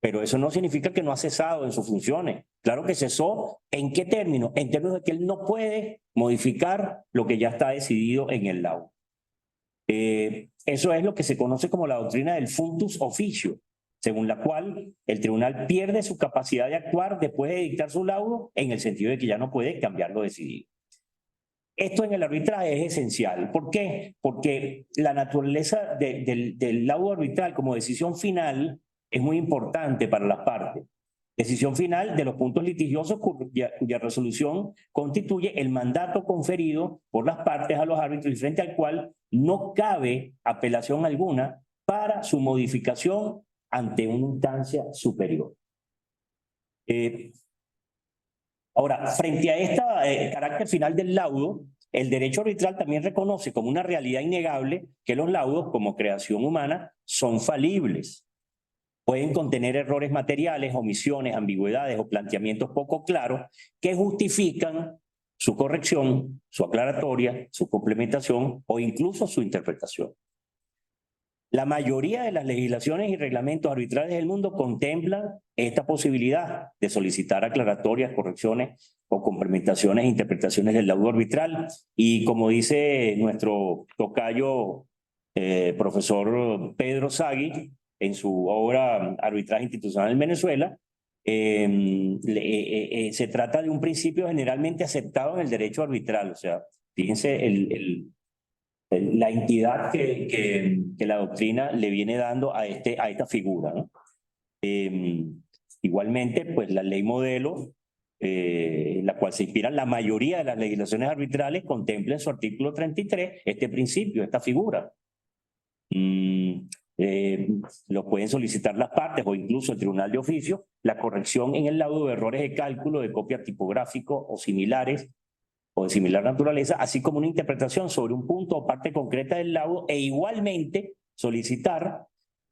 pero eso no significa que no ha cesado en sus funciones. Claro que cesó. ¿En qué términos? En términos de que él no puede modificar lo que ya está decidido en el laudo. Eso es lo que se conoce como la doctrina del functus officio, según la cual el tribunal pierde su capacidad de actuar después de dictar su laudo, en el sentido de que ya no puede cambiar lo decidido. Esto en el arbitraje es esencial. ¿Por qué? Porque la naturaleza del laudo arbitral como decisión final es muy importante para las partes. Decisión final de los puntos litigiosos cuya resolución constituye el mandato conferido por las partes a los árbitros y frente al cual no cabe apelación alguna para su modificación ante una instancia superior. Ahora, frente a este carácter final del laudo, el derecho arbitral también reconoce como una realidad innegable que los laudos, como creación humana, son falibles. Pueden contener errores materiales, omisiones, ambigüedades o planteamientos poco claros que justifican su corrección, su aclaratoria, su complementación o incluso su interpretación. La mayoría de las legislaciones y reglamentos arbitrales del mundo contemplan esta posibilidad de solicitar aclaratorias, correcciones o complementaciones e interpretaciones del laudo arbitral. Y como dice nuestro tocayo, profesor Pedro Sagui, en su obra Arbitraje Institucional en Venezuela, se trata de un principio generalmente aceptado en el derecho arbitral. O sea, fíjense la entidad que la doctrina le viene dando a esta figura, ¿no? Igualmente, pues la ley modelo, en la cual se inspiran la mayoría de las legislaciones arbitrales, contempla en su artículo 33 este principio, esta figura. Lo pueden solicitar las partes o incluso el tribunal de oficio, la corrección en el laudo de errores de cálculo, de copia tipográfico o similares o de similar naturaleza, así como una interpretación sobre un punto o parte concreta del laudo, e igualmente solicitar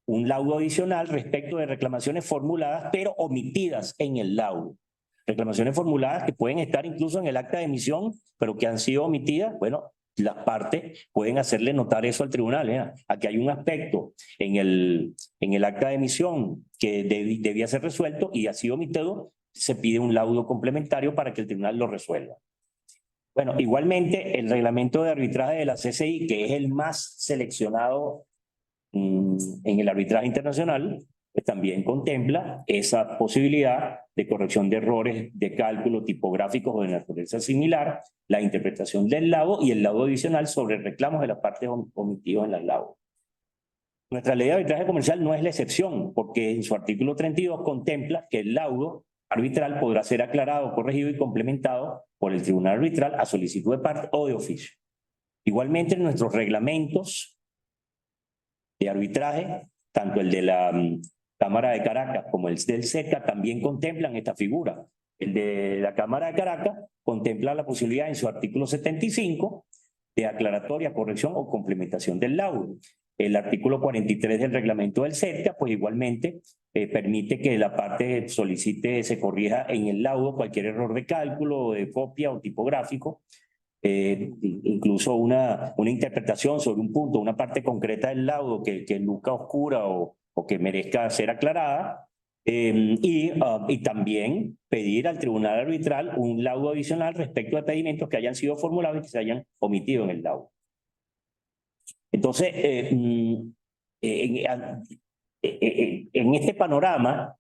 un laudo adicional respecto de reclamaciones formuladas pero omitidas en el laudo. Reclamaciones formuladas que pueden estar incluso en el acta de emisión, pero que han sido omitidas. Bueno, las partes pueden hacerle notar eso al tribunal. Aquí hay un aspecto en el acta de emisión que debía ser resuelto y ha sido omitido, se pide un laudo complementario para que el tribunal lo resuelva. Bueno, igualmente el reglamento de arbitraje de la CCI, que es el más seleccionado en el arbitraje internacional, pues también contempla esa posibilidad de corrección de errores de cálculo tipográficos o de naturaleza similar, la interpretación del laudo y el laudo adicional sobre reclamos de las partes omitidos en el laudo. Nuestra ley de arbitraje comercial no es la excepción, porque en su artículo 32 contempla que el laudo arbitral podrá ser aclarado, corregido y complementado por el tribunal arbitral a solicitud de parte o de oficio. Igualmente, en nuestros reglamentos de arbitraje, tanto el de la Cámara de Caracas como el del CECA también contemplan esta figura. El de la Cámara de Caracas contempla la posibilidad en su artículo 75 de aclaratoria, corrección o complementación del laudo. El artículo 43 del reglamento del CECA, pues igualmente permite que la parte solicite, se corrija en el laudo cualquier error de cálculo, de copia o tipográfico, incluso una interpretación sobre un punto, una parte concreta del laudo que luzca oscura o que merezca ser aclarada, y también pedir al tribunal arbitral un laudo adicional respecto a pedimentos que hayan sido formulados y que se hayan omitido en el laudo. Entonces, en este panorama,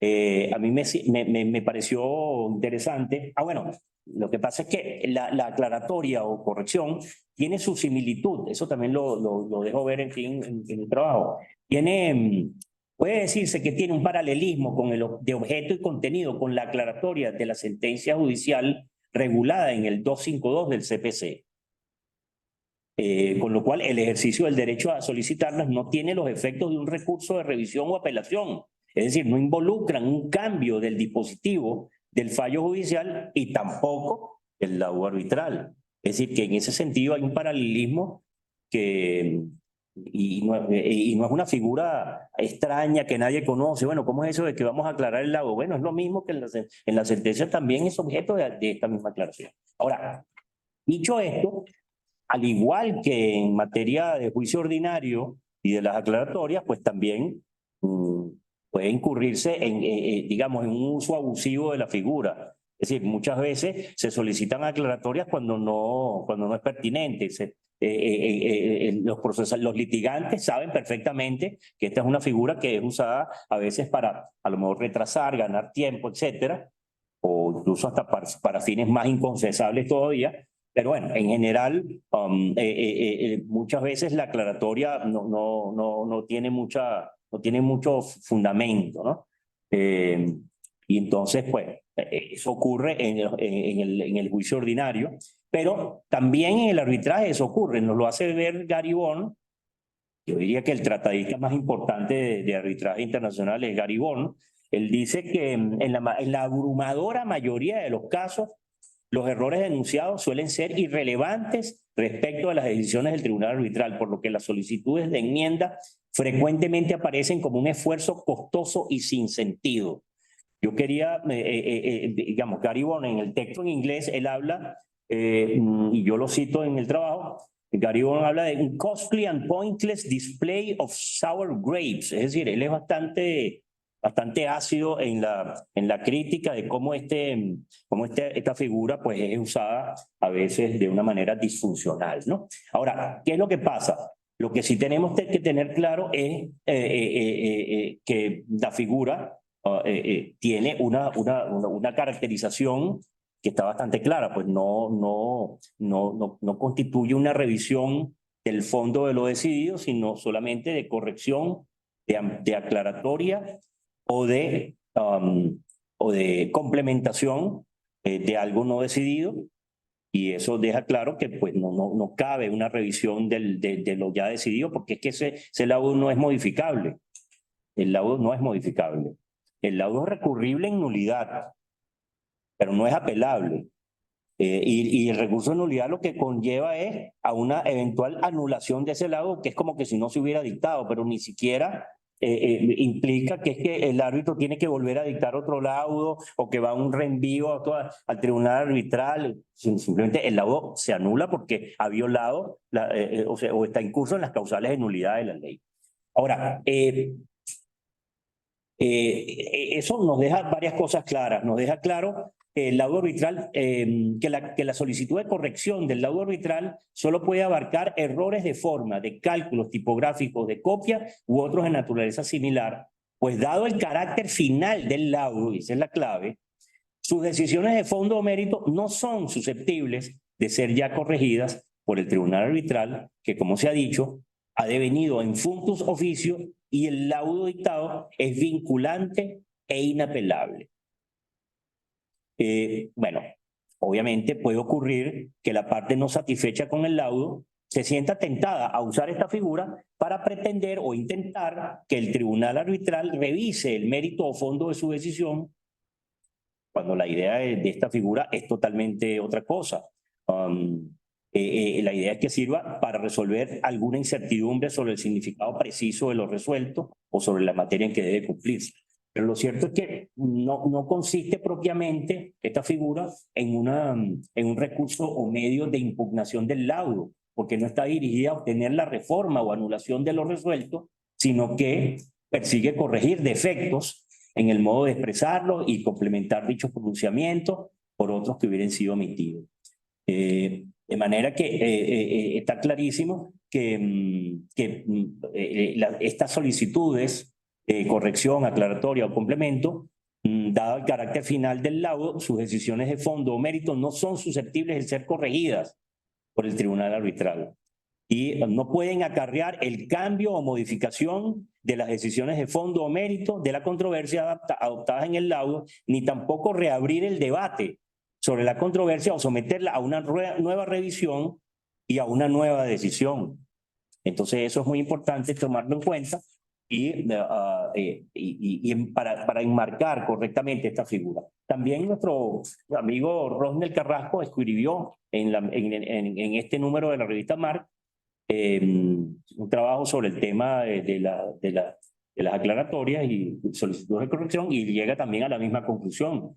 a mí me pareció interesante. Bueno, lo que pasa es que la aclaratoria o corrección tiene su similitud, eso también lo dejo ver en el trabajo. Tiene puede decirse que tiene un paralelismo con de objeto y contenido con la aclaratoria de la sentencia judicial regulada en el 252 del CPC. Con lo cual, el ejercicio del derecho a solicitarlas no tiene los efectos de un recurso de revisión o apelación. Es decir, no involucran un cambio del dispositivo del fallo judicial y tampoco el laudo arbitral. Es decir, que en ese sentido hay un paralelismo que... Y no es una figura extraña que nadie conoce. Bueno, ¿cómo es eso de que vamos a aclarar el laudo? Bueno, es lo mismo que en la sentencia también es objeto de esta misma aclaración. Ahora, dicho esto, al igual que en materia de juicio ordinario y de las aclaratorias, pues también puede incurrirse en, digamos, en un uso abusivo de la figura. Es decir, muchas veces se solicitan aclaratorias cuando no es pertinente. Los litigantes saben perfectamente que esta es una figura que es usada a veces para a lo mejor retrasar, ganar tiempo, etcétera, o incluso hasta para fines más inconcesables todavía. Pero bueno, en general, muchas veces la aclaratoria no tiene mucho fundamento, ¿no? Y entonces, pues, eso ocurre en el juicio ordinario, pero también en el arbitraje eso ocurre. Nos lo hace ver Gary Born. Yo diría que el tratadista más importante de arbitraje internacional es Gary Born. Él dice que en la abrumadora mayoría de los casos, los errores denunciados suelen ser irrelevantes respecto a las decisiones del tribunal arbitral, por lo que las solicitudes de enmienda frecuentemente aparecen como un esfuerzo costoso y sin sentido. Yo quería, digamos, Gary Born, en el texto en inglés, él habla, y yo lo cito en el trabajo, Gary Born habla de un costly and pointless display of sour grapes. Es decir, él es bastante ácido en la crítica de cómo esta figura pues, es usada a veces de una manera disfuncional, ¿no? Ahora, ¿qué es lo que pasa? Lo que sí tenemos que tener claro es que la figura tiene una caracterización que está bastante clara, pues no constituye una revisión del fondo de lo decidido, sino solamente de corrección, de aclaratoria o de complementación de algo no decidido, y eso deja claro que pues, no cabe una revisión de lo ya decidido, porque es que ese laudo no es modificable. El laudo no es modificable. El laudo es recurrible en nulidad, pero no es apelable. Y el recurso de nulidad lo que conlleva es a una eventual anulación de ese laudo, que es como que si no se hubiera dictado, pero ni siquiera implica que es que el árbitro tiene que volver a dictar otro laudo o que va a un reenvío al tribunal arbitral. Simplemente el laudo se anula porque ha violado o está incurso en las causales de nulidad de la ley. Ahora, eso nos deja varias cosas claras. Nos deja claro que el laudo arbitral, que la solicitud de corrección del laudo arbitral solo puede abarcar errores de forma, de cálculos tipográficos, de copia u otros de naturaleza similar, pues dado el carácter final del laudo, y esa es la clave, sus decisiones de fondo o mérito no son susceptibles de ser ya corregidas por el tribunal arbitral, que como se ha dicho, ha devenido en functus officio y el laudo dictado es vinculante e inapelable. Bueno, obviamente puede ocurrir que la parte no satisfecha con el laudo se sienta tentada a usar esta figura para pretender o intentar que el tribunal arbitral revise el mérito o fondo de su decisión, cuando la idea de esta figura es totalmente otra cosa. La idea es que sirva para resolver alguna incertidumbre sobre el significado preciso de lo resuelto o sobre la materia en que debe cumplirse. Pero lo cierto es que no consiste propiamente esta figura en un recurso o medio de impugnación del laudo, porque no está dirigida a obtener la reforma o anulación de lo resuelto, sino que persigue corregir defectos en el modo de expresarlo y complementar dichos pronunciamientos por otros que hubieran sido omitidos. De manera que está clarísimo que estas solicitudes de corrección, aclaratoria o complemento, dado el carácter final del laudo, sus decisiones de fondo o mérito no son susceptibles de ser corregidas por el tribunal arbitral. y no pueden acarrear el cambio o modificación de las decisiones de fondo o mérito de la controversia adoptadas en el laudo, ni tampoco reabrir el debate sobre la controversia o someterla a una nueva revisión y a una nueva decisión. Entonces eso es muy importante tomarlo en cuenta para enmarcar correctamente esta figura. También nuestro amigo Rosnel Carrasco escribió en este número de la revista Marc un trabajo sobre el tema de las aclaratorias y solicitudes de corrección, y llega también a la misma conclusión.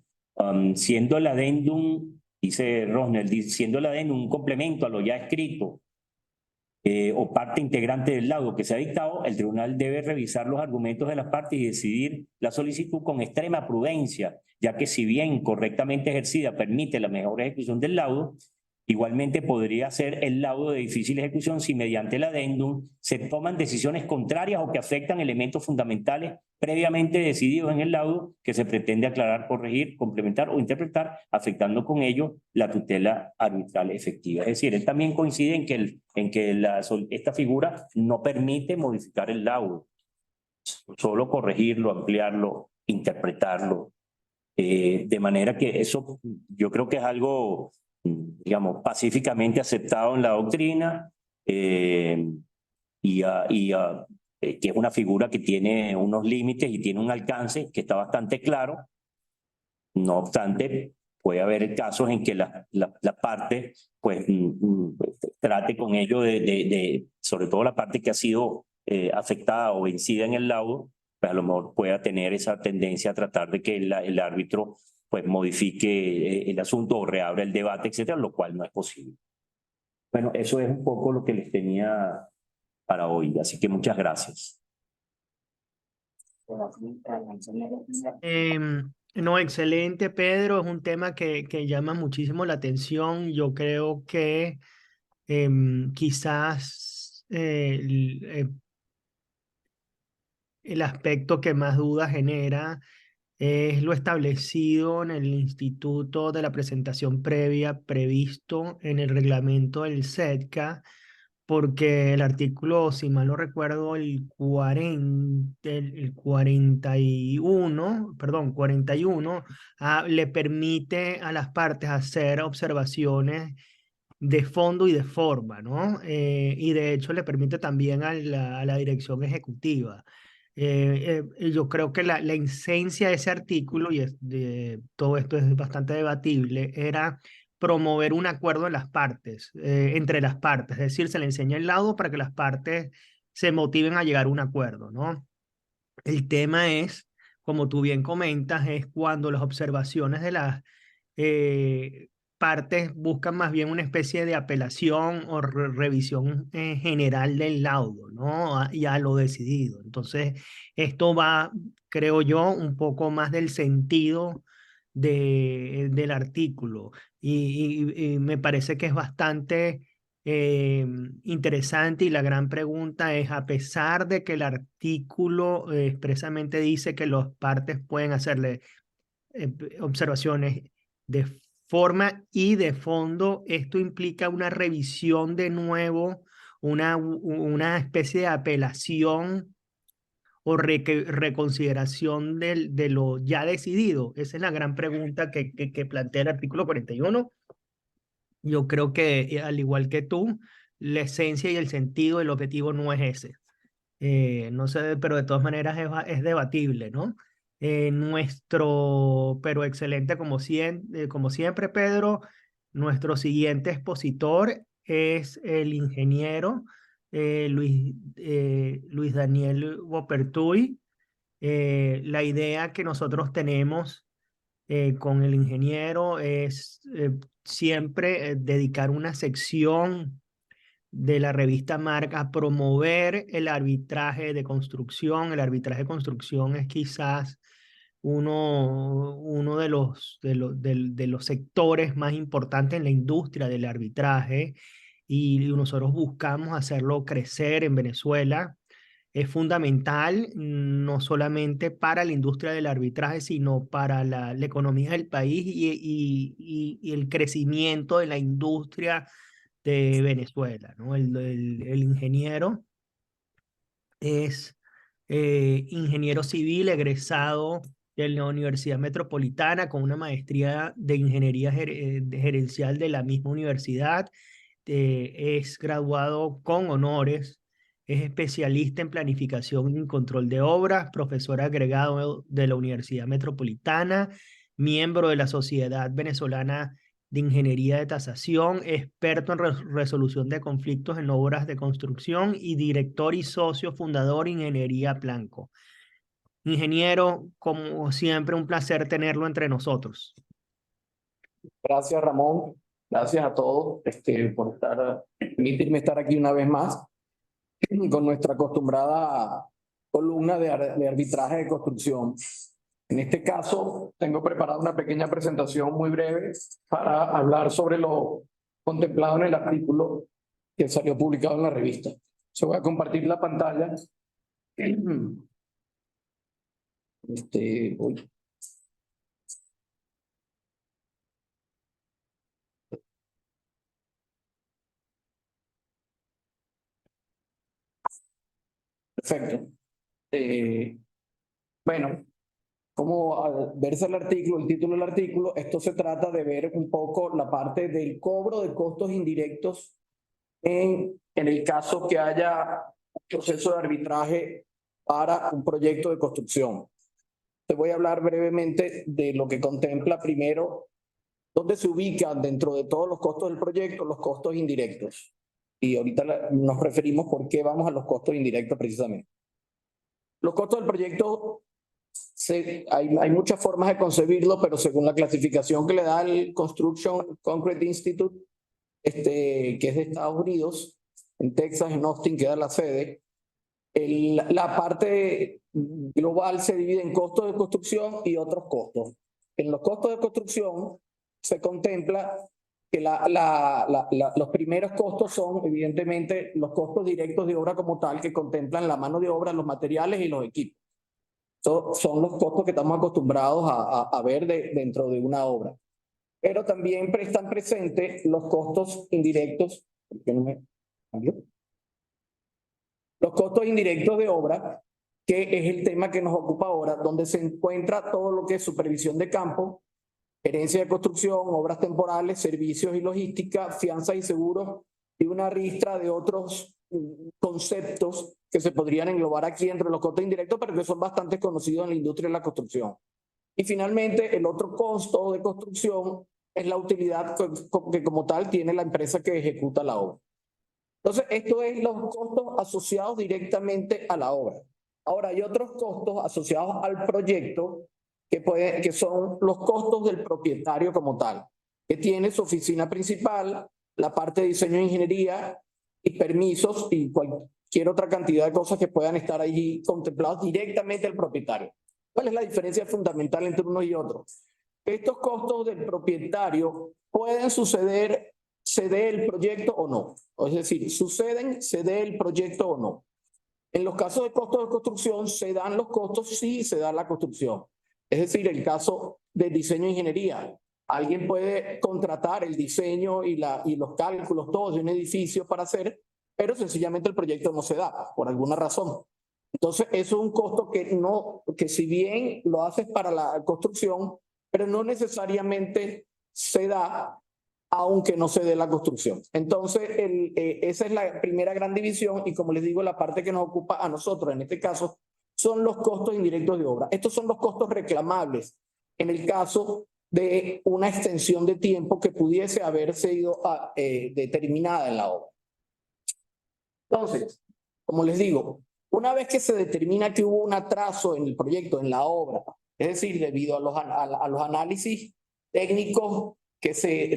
Siendo el adendum, dice Rosnel, siendo el adendum un complemento a lo ya escrito o parte integrante del laudo que se ha dictado, el tribunal debe revisar los argumentos de las partes y decidir la solicitud con extrema prudencia, ya que si bien correctamente ejercida permite la mejor ejecución del laudo, igualmente podría ser el laudo de difícil ejecución si mediante el adendum se toman decisiones contrarias o que afectan elementos fundamentales previamente decididos en el laudo que se pretende aclarar, corregir, complementar o interpretar, afectando con ello la tutela arbitral efectiva. Es decir, él también coincide en que esta figura no permite modificar el laudo, solo corregirlo, ampliarlo, interpretarlo. De manera que eso yo creo que es algo, digamos, pacíficamente aceptado en la doctrina, que es una figura que tiene unos límites y tiene un alcance que está bastante claro. No obstante, puede haber casos en que la parte pues, trate con ello sobre todo la parte que ha sido afectada o vencida en el laudo, pues a lo mejor pueda tener esa tendencia a tratar de que el árbitro pues modifique el asunto o reabra el debate, etcétera, lo cual no es posible. Bueno, eso es un poco lo que les tenía para hoy, así que muchas gracias. No, excelente, Pedro. Es un tema que llama muchísimo la atención. Yo creo que quizás el aspecto que más dudas genera es lo establecido en el Instituto de la Presentación Previa previsto en el reglamento del SEDCA, porque el artículo, si mal no recuerdo, el 41, le permite a las partes hacer observaciones de fondo y de forma, ¿no? Y de hecho le permite también a la dirección ejecutiva. Yo creo que la esencia de ese artículo, y todo esto es bastante debatible, era promover un acuerdo en las partes, entre las partes, es decir, se le enseña el laudo para que las partes se motiven a llegar a un acuerdo, ¿no? El tema es, como tú bien comentas, es cuando las observaciones de las partes buscan más bien una especie de apelación o revisión general del laudo, ¿no? Y a lo decidido. Entonces, esto va, creo yo, un poco más del sentido del artículo. Y me parece que es bastante interesante, y la gran pregunta es, a pesar de que el artículo expresamente dice que las partes pueden hacerle observaciones de forma y de fondo, esto implica una revisión de nuevo, una especie de apelación o reconsideración de lo ya decidido. Esa es la gran pregunta que plantea el artículo 41. Yo creo que, al igual que tú, la esencia y el sentido, el objetivo no es ese. No sé, pero de todas maneras es debatible, ¿no? Pero excelente como siempre, Pedro. Nuestro siguiente expositor es el ingeniero Luis Daniel Bopertui. La idea que nosotros tenemos con el ingeniero es siempre dedicar una sección de la revista Marc a promover el arbitraje de construcción. El arbitraje de construcción es quizás uno de los sectores más importantes en la industria del arbitraje, y nosotros buscamos hacerlo crecer en Venezuela. Es fundamental no solamente para la industria del arbitraje, sino para la economía del país y el crecimiento de la industria de Venezuela, ¿no? El ingeniero es ingeniero civil egresado de la Universidad Metropolitana con una maestría de ingeniería gerencial de la misma universidad. Es graduado con honores, es especialista en planificación y control de obras, profesor agregado de la Universidad Metropolitana, miembro de la Sociedad Venezolana de Ingeniería de Tasación, experto en resolución de conflictos en obras de construcción y director y socio fundador Ingeniería Blanco. Ingeniero, como siempre, un placer tenerlo entre nosotros. Gracias, Ramón. Gracias a todos por permitirme estar aquí una vez más con nuestra acostumbrada columna de arbitraje de construcción. En este caso, tengo preparada una pequeña presentación muy breve para hablar sobre lo contemplado en el artículo que salió publicado en la revista. Se voy a compartir la pantalla. Uy. Perfecto. Bueno, como al verse el artículo, el título del artículo, esto se trata de ver un poco la parte del cobro de costos indirectos en el caso que haya un proceso de arbitraje para un proyecto de construcción. Te voy a hablar brevemente de lo que contempla primero, dónde se ubican dentro de todos los costos del proyecto los costos indirectos. Y ahorita nos referimos por qué vamos a los costos indirectos precisamente. Los costos del proyecto, hay muchas formas de concebirlo, pero según la clasificación que le da el Construction Concrete Institute, que es de Estados Unidos, en Texas, en Austin, queda la sede, la parte global se divide en costos de construcción y otros costos. En los costos de construcción se contempla que los primeros costos son evidentemente los costos directos de obra como tal, que contemplan la mano de obra, los materiales y los equipos. Son los costos que estamos acostumbrados a ver dentro de una obra. Pero también están presentes los costos indirectos. ¿Por qué no me cambió? Los costos indirectos de obra, que es el tema que nos ocupa ahora, donde se encuentra todo lo que es supervisión de campo, gerencia de construcción, obras temporales, servicios y logística, fianzas y seguros, y una ristra de otros conceptos que se podrían englobar aquí entre los costos indirectos, pero que son bastante conocidos en la industria de la construcción. Y finalmente, el otro costo de construcción es la utilidad que como tal tiene la empresa que ejecuta la obra. Entonces, esto es los costos asociados directamente a la obra. Ahora, hay otros costos asociados al proyecto que son los costos del propietario como tal, que tiene su oficina principal, la parte de diseño e ingeniería y permisos y cualquier otra cantidad de cosas que puedan estar allí contemplados directamente al propietario. ¿Cuál es la diferencia fundamental entre uno y otro? Estos costos del propietario pueden suceder, se dé el proyecto o no. Es decir, suceden, se dé el proyecto o no. En los casos de costos de construcción, se dan los costos si se da la construcción. Es decir, el caso de diseño e ingeniería. Alguien puede contratar el diseño y los cálculos todos de un edificio para hacer, pero sencillamente el proyecto no se da, por alguna razón. Entonces, eso es un costo que si bien lo haces para la construcción, pero no necesariamente se da, aunque no se dé la construcción. Entonces, esa es la primera gran división y como les digo, la parte que nos ocupa a nosotros, en este caso, son los costos indirectos de obra. Estos son los costos reclamables en el caso de una extensión de tiempo que pudiese haber sido determinada en la obra. Entonces, como les digo, una vez que se determina que hubo un atraso en el proyecto, en la obra, es decir, debido a los análisis técnicos que se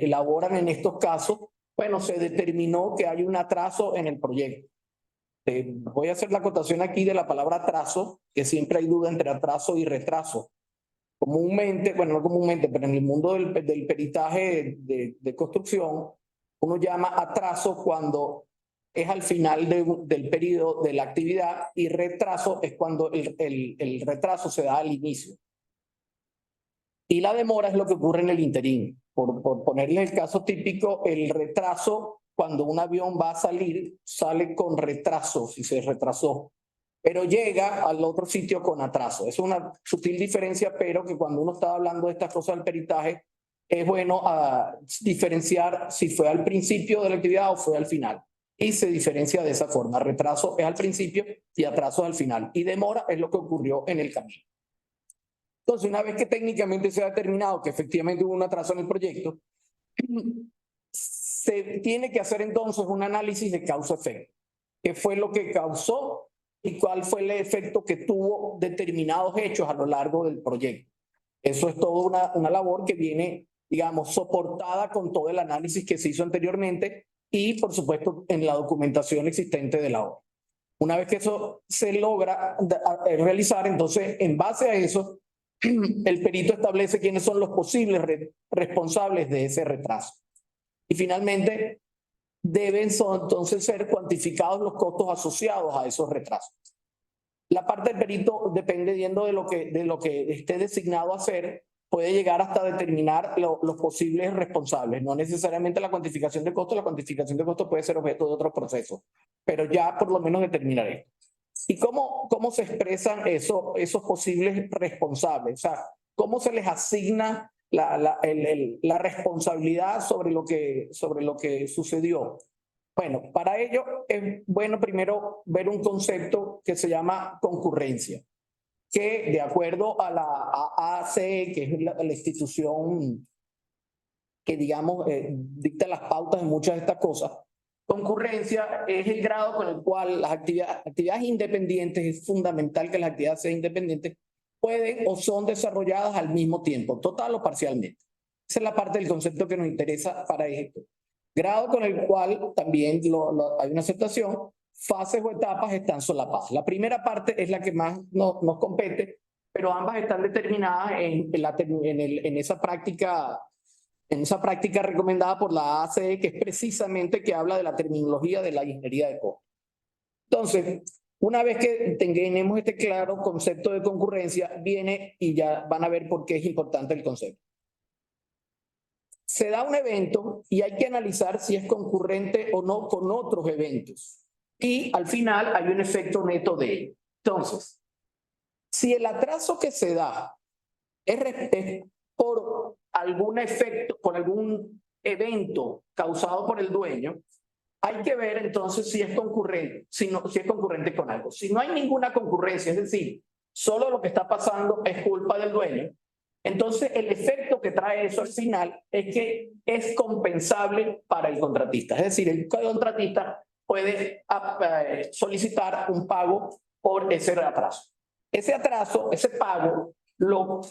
elaboran en estos casos, bueno, se determinó que hay un atraso en el proyecto. Voy a hacer la acotación aquí de la palabra atraso, que siempre hay duda entre atraso y retraso. Comúnmente, bueno, no comúnmente, pero en el mundo del peritaje de construcción, uno llama atraso cuando es al final del periodo de la actividad y retraso es cuando el retraso se da al inicio. Y la demora es lo que ocurre en el interín. por ponerles el caso típico, el retraso, cuando un avión va a salir, sale con retraso, si se retrasó, pero llega al otro sitio con atraso. Es una sutil diferencia, pero que cuando uno está hablando de estas cosas del peritaje, es bueno diferenciar si fue al principio de la actividad o fue al final. Y se diferencia de esa forma. Retraso es al principio y atraso es al final. Y demora es lo que ocurrió en el camino. Entonces, una vez que técnicamente se ha determinado que efectivamente hubo un atraso en el proyecto, se tiene que hacer entonces un análisis de causa-efecto. ¿Qué fue lo que causó y cuál fue el efecto que tuvo determinados hechos a lo largo del proyecto? Eso es toda una labor que viene, digamos, soportada con todo el análisis que se hizo anteriormente y, por supuesto, en la documentación existente de la obra. Una vez que eso se logra realizar, entonces, en base a eso, el perito establece quiénes son los posibles responsables de ese retraso. Y finalmente, deben entonces ser cuantificados los costos asociados a esos retrasos. La parte del perito, dependiendo de lo que esté designado a hacer, puede llegar hasta determinar los posibles responsables. No necesariamente la cuantificación de costos, la cuantificación de costos puede ser objeto de otros procesos, pero ya por lo menos determinar esto. ¿Y cómo se expresan esos posibles responsables? O sea, ¿cómo se les asigna la responsabilidad sobre lo que sucedió? Bueno, para ello es bueno primero ver un concepto que se llama concurrencia, que de acuerdo a la AACE, que es la institución que, digamos, dicta las pautas de muchas de estas cosas, concurrencia es el grado con el cual las actividades independientes, es fundamental que las actividades sean independientes, pueden o son desarrolladas al mismo tiempo, total o parcialmente. Esa es la parte del concepto que nos interesa para esto. Grado con el cual también hay una aceptación, fases o etapas están solapadas. La primera parte es la que más nos compete, pero ambas están determinadas en esa práctica recomendada por la ACE, que es precisamente que habla de la terminología de la ingeniería de costos. Entonces, una vez que tenemos este claro concepto de concurrencia, viene y ya van a ver por qué es importante el concepto. Se da un evento y hay que analizar si es concurrente o no con otros eventos. Y al final hay un efecto neto de ello. Entonces, si el atraso que se da es por algún efecto, por algún evento causado por el dueño, hay que ver entonces si es concurrente, si es concurrente con algo. Si no hay ninguna concurrencia, es decir, solo lo que está pasando es culpa del dueño, entonces el efecto que trae eso al final es que es compensable para el contratista. Es decir, el contratista puede solicitar un pago por ese atraso. Ese atraso, ese pago,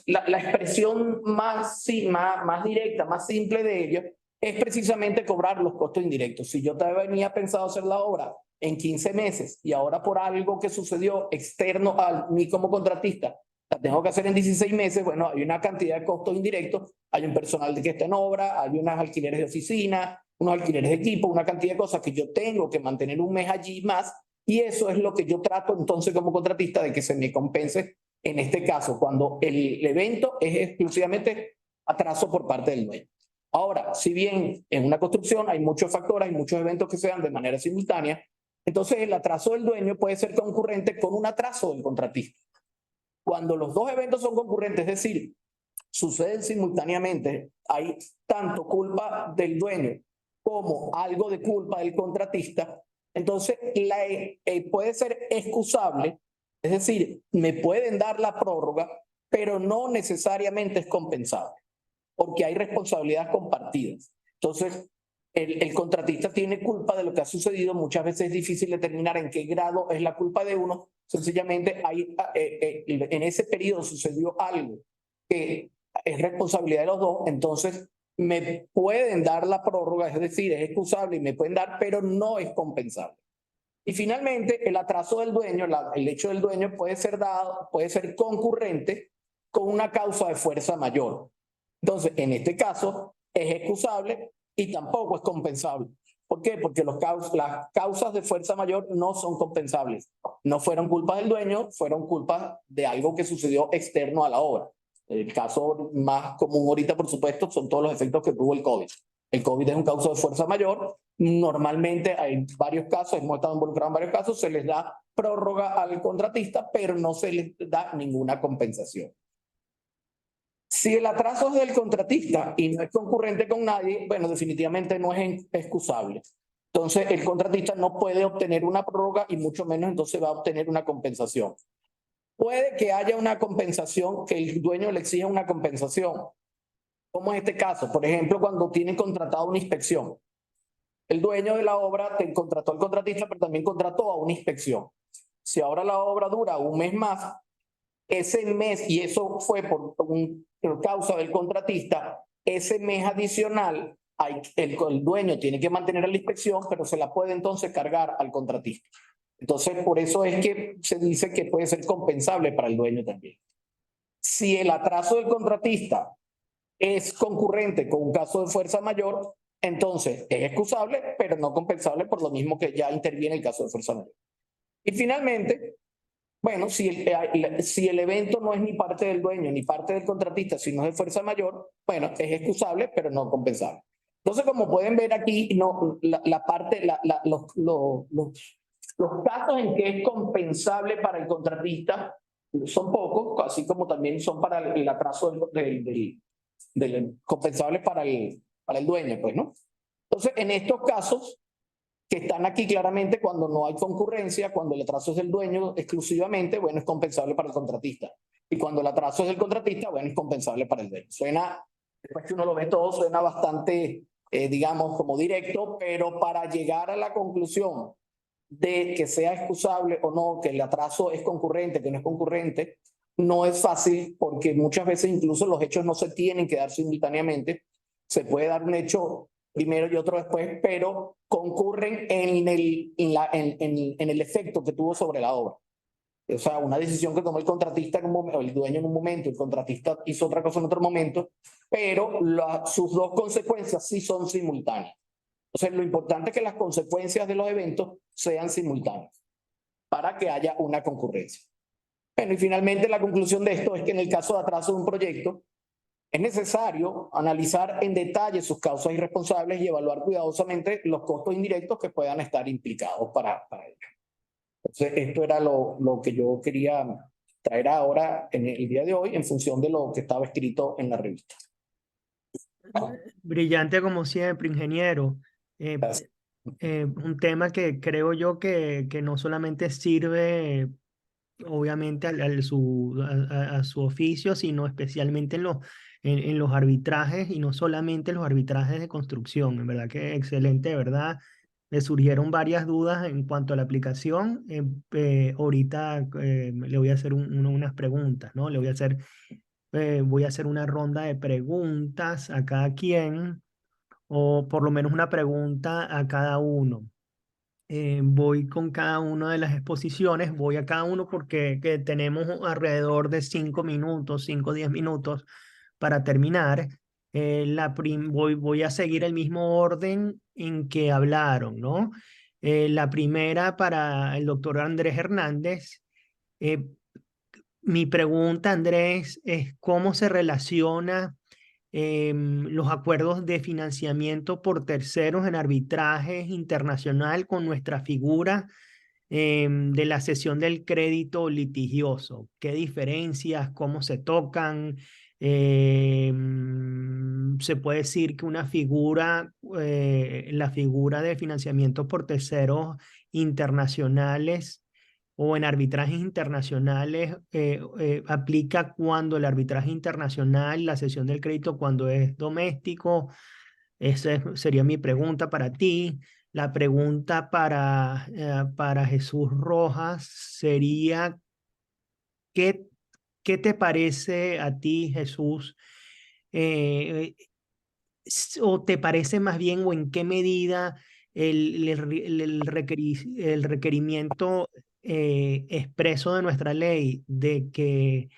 la expresión más directa, más simple de ello, es precisamente cobrar los costos indirectos. Si yo tenía pensado hacer la obra en 15 meses y ahora por algo que sucedió externo a mí como contratista, la tengo que hacer en 16 meses, bueno, hay una cantidad de costos indirectos, hay un personal que está en obra, hay unos alquileres de oficina, unos alquileres de equipo, una cantidad de cosas que yo tengo que mantener un mes allí más, y eso es lo que yo trato entonces como contratista de que se me compense en este caso, cuando el evento es exclusivamente atraso por parte del dueño. Ahora, si bien en una construcción hay muchos factores, hay muchos eventos que se dan de manera simultánea, entonces el atraso del dueño puede ser concurrente con un atraso del contratista. Cuando los dos eventos son concurrentes, es decir, suceden simultáneamente, hay tanto culpa del dueño como algo de culpa del contratista, entonces puede ser excusable, es decir, me pueden dar la prórroga, pero no necesariamente es compensable, porque hay responsabilidades compartidas. Entonces, el contratista tiene culpa de lo que ha sucedido. Muchas veces es difícil determinar en qué grado es la culpa de uno. Sencillamente, en ese periodo sucedió algo que es responsabilidad de los dos, entonces me pueden dar la prórroga, es decir, es excusable y me pueden dar, pero no es compensable. Y finalmente, el atraso del dueño, el hecho del dueño puede ser concurrente con una causa de fuerza mayor. Entonces, en este caso, es excusable y tampoco es compensable. ¿Por qué? Porque las causas de fuerza mayor no son compensables. No fueron culpa del dueño, fueron culpa de algo que sucedió externo a la obra. El caso más común ahorita, por supuesto, son todos los efectos que tuvo el COVID. El COVID es un caso de fuerza mayor. Normalmente hay varios casos, hemos estado involucrados en varios casos, se les da prórroga al contratista, pero no se les da ninguna compensación. Si el atraso es del contratista y no es concurrente con nadie, bueno, definitivamente no es excusable. Entonces, el contratista no puede obtener una prórroga y mucho menos entonces va a obtener una compensación. Puede que haya una compensación, que el dueño le exija una compensación. Como en este caso, por ejemplo, cuando tienen contratado una inspección. El dueño de la obra contrató al contratista, pero también contrató a una inspección. Si ahora la obra dura un mes más, ese mes, y eso fue por causa del contratista, ese mes adicional, el dueño tiene que mantener la inspección, pero se la puede entonces cargar al contratista. Entonces, por eso es que se dice que puede ser compensable para el dueño también. Si el atraso del contratista es concurrente con un caso de fuerza mayor, entonces es excusable, pero no compensable por lo mismo que ya interviene el caso de fuerza mayor. Y finalmente, bueno, si el evento no es ni parte del dueño ni parte del contratista, sino es de fuerza mayor, bueno, es excusable, pero no compensable. Entonces, como pueden ver aquí, no, los casos en que es compensable para el contratista son pocos, así como también son para el atraso del compensable para el dueño, pues, ¿no? Entonces, en estos casos que están aquí claramente, cuando no hay concurrencia, cuando el atraso es del dueño exclusivamente, bueno, es compensable para el contratista. Y cuando el atraso es del contratista, bueno, es compensable para el dueño. Suena, después que uno lo ve todo, suena bastante, digamos, como directo, pero para llegar a la conclusión de que sea excusable o no, que el atraso es concurrente, que no es concurrente, no es fácil porque muchas veces incluso los hechos no se tienen que dar simultáneamente. Se puede dar un hecho primero y otro después, pero concurren en el efecto que tuvo sobre la obra. O sea, una decisión que tomó el contratista, el dueño en un momento, el contratista hizo otra cosa en otro momento, pero sus dos consecuencias sí son simultáneas. Entonces, lo importante es que las consecuencias de los eventos sean simultáneas para que haya una concurrencia. Bueno, y finalmente la conclusión de esto es que en el caso de atraso de un proyecto, es necesario analizar en detalle sus causas y responsables y evaluar cuidadosamente los costos indirectos que puedan estar implicados para ello. Entonces, esto era lo que yo quería traer ahora en el día de hoy en función de lo que estaba escrito en la revista. Brillante como siempre, ingeniero. Gracias. Un tema que creo yo que no solamente sirve obviamente a su oficio, sino especialmente en los arbitrajes, y no solamente en los arbitrajes de construcción. En verdad que excelente, de verdad. Me surgieron varias dudas en cuanto a la aplicación. Ahorita le voy a hacer unas preguntas, ¿no? Voy a hacer una ronda de preguntas a cada quien, o por lo menos una pregunta a cada uno. Voy con cada una de las exposiciones, voy a cada uno porque tenemos alrededor de 5 minutos, 5 o 10 minutos para terminar. Voy a seguir el mismo orden en que hablaron, ¿no? La primera para el doctor Andrés Hernández. Mi pregunta, Andrés, es cómo se relaciona los acuerdos de financiamiento por terceros en arbitraje internacional con nuestra figura de la cesión del crédito litigioso. ¿Qué diferencias? ¿Cómo se tocan? Se puede decir que la figura de financiamiento por terceros internacionales o en arbitrajes internacionales aplica cuando el arbitraje internacional, la cesión del crédito cuando es doméstico. Esa sería mi pregunta para ti. La pregunta para Jesús Rojas sería, ¿qué te parece a ti, Jesús? ¿O te parece más bien, o en qué medida el requerimiento expreso de nuestra ley de que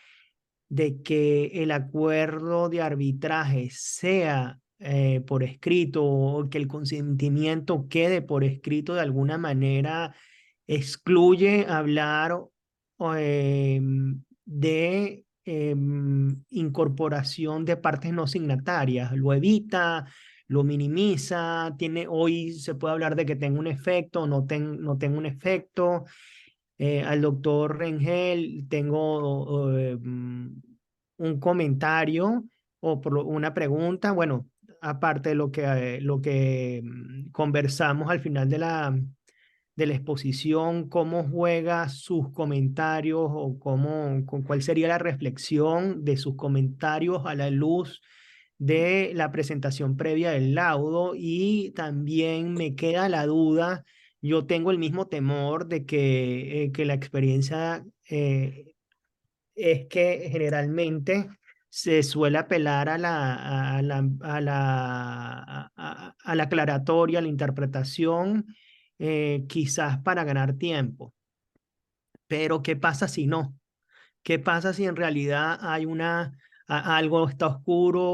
el acuerdo de arbitraje sea por escrito, o que el consentimiento quede por escrito, de alguna manera excluye hablar de incorporación de partes no signatarias. Lo evita, lo minimiza, hoy se puede hablar de que tenga un efecto o no tenga un efecto. Al doctor Rengel tengo un comentario o una pregunta. Bueno, aparte de lo que conversamos al final de la exposición, cómo juega sus comentarios o cuál sería la reflexión de sus comentarios a la luz de la presentación previa del laudo. Y también me queda la duda, yo tengo el mismo temor de que la experiencia es que generalmente se suele apelar a la aclaratoria, a la interpretación, quizás para ganar tiempo. Pero ¿qué pasa si no? ¿Qué pasa si en realidad hay algo está oscuro